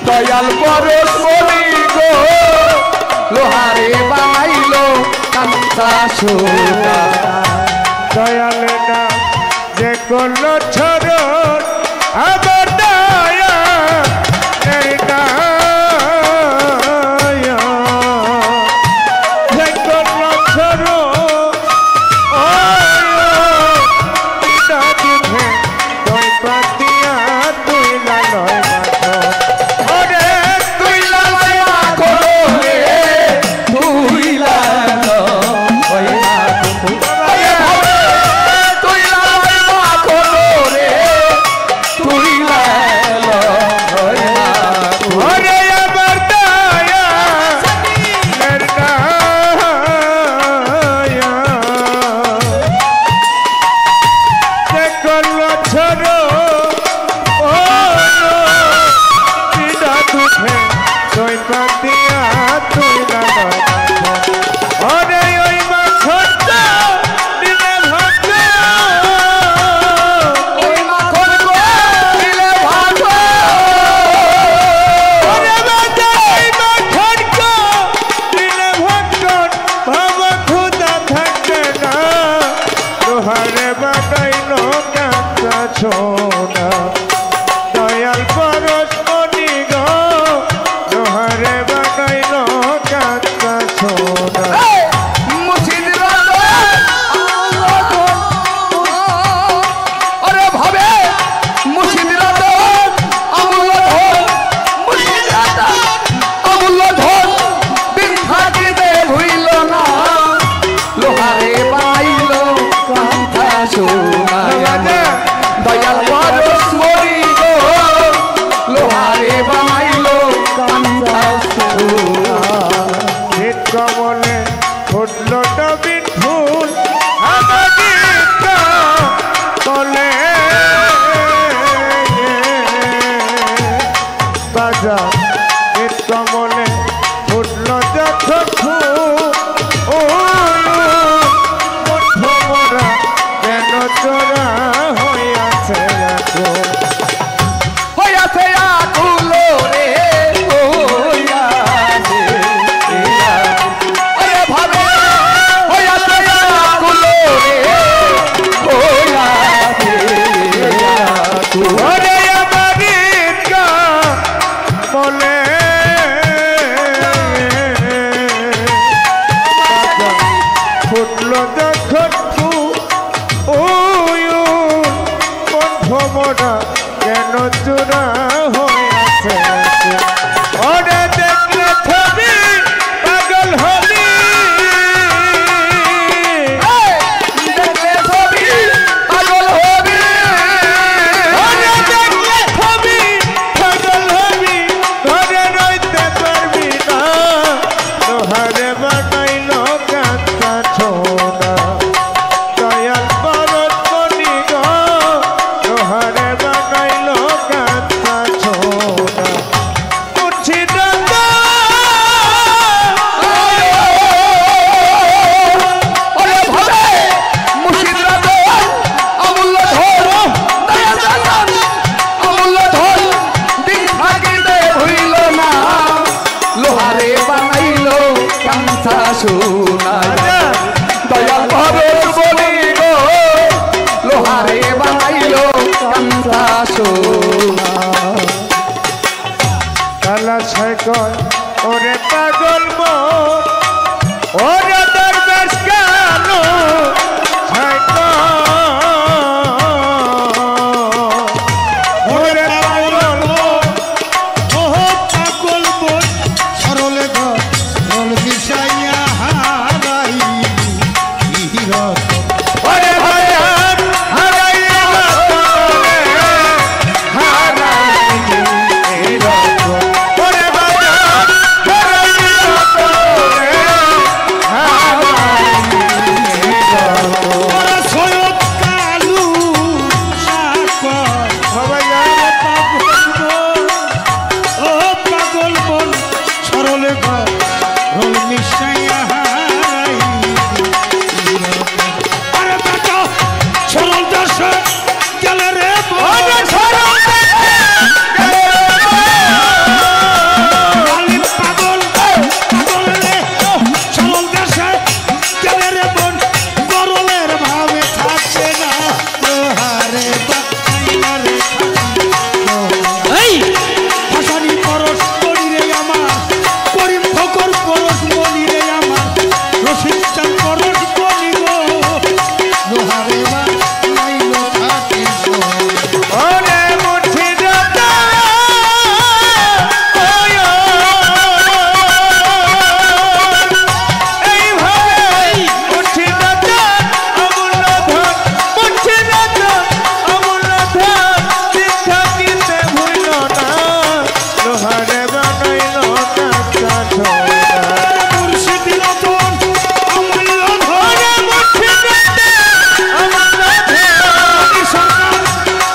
দয়াল পরশ বলি গো, লোহারে বানাইলো কান্তা সোনা। দয়াল না যে কোন ছরণ আমার দয়া এই দয়া, যে কোন ছরণ তুই পাতিয়া তুই না নয় ফুল আমাকে বলে বাজা এর কমলে ফুটল যখন ফুল কেন চোরা হইয়াছে এখন হইয়াছে আকুলো রে হইয়াছে আরে ভাবে হইয়াছে আকুলো রে হইয়াছে ওরে আমাদের বলে ফুটল যখন ভমরা কেন চূড়া হয়েছে ওরে দেখলে ছবি পাগল হবি দেখলে ছবি পাগল হবি ওরে দেখলে ছবি পাগল হবি ঘরে রইতে পারবি না লোহারে বানাইল কাঁচা ছোনা দয়াল পরত মনি গো লোহারে বানাইল কাঁচা ছোনা উঠি দাদা ওরে ভাবে মুর্শিদরা দোল অমূল্য ধন দয়াজান অমূল্য ধন দিন থাকিতে হইল না লোহারে বানাইল কাঁচা সোনা দয়াল ভাবে বলি গো লোহারে বানাইল কাঁচা সোনা কালা ছাইকল ওরে পাগল মন ওরে দরবেশ কালো ছাইকল ওরে পাগল মন ওহ পাগল বন সরলে ঘর রল মিশাইয়া হারাই হিরত ওরে ভয়ান হারাইয়া হারাইনি এই রকম ওরে ভয়ান হারাইয়া হারাইনি এই রকম ওরা সৈয়দ কালু সাকর ভয়ান ও পাগল বন সরলে ঘর রল মিশাইয়া হারাই আরে বাবা সরল দাস গেলে রে ওরে সরল মালিক পাগল পাগল রে সরল দাস গেলে রে বন গরলের ভাবে থাকছে না লোহারে বাকাইনা রে এই হাসানি পরশ করি রে আমার করিম ফকর পরশ বলি রে আমার রশিদ চান পরশ বলি গো লোহারে বাকাইলো থাকে ওরে মুর্শিদাতা এইভাবে মুর্শিদাতা অমূল্য ধন মুর্শিদাতা অমূল্য ধন শিক্ষা দিতে ভুইল না লোহারে বানাইল কাঁচা ছোনা মুর্শিদ রতন অমূল্য ওরে মুর্শিদাতা অমূল্য ধন সরকার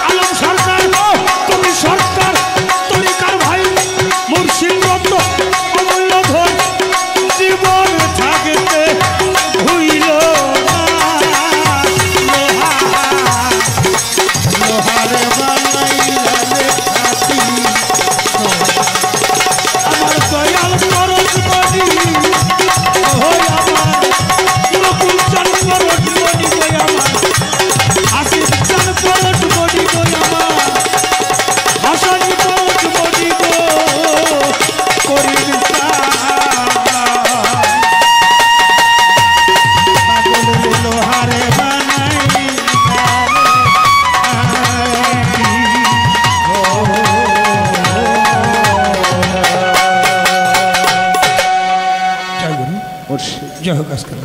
আলম সরকার তুমি সরকার তরিকার ভাই মুর্শিদ রত অমূল্য ধন জীবন থাকতে ভুইল লোহারে বানাইলা রে খাতি আমার দয়াল পরশ বলি হই আমার নকুল চান পরশ বলি হই আমার আসিফ চান পরশ বলি হই আমার হাসানি পরশ বলি গো করিম পাগল লোহারে বানাই জয় গুরু মুর্শিদ জয় হোক আজকের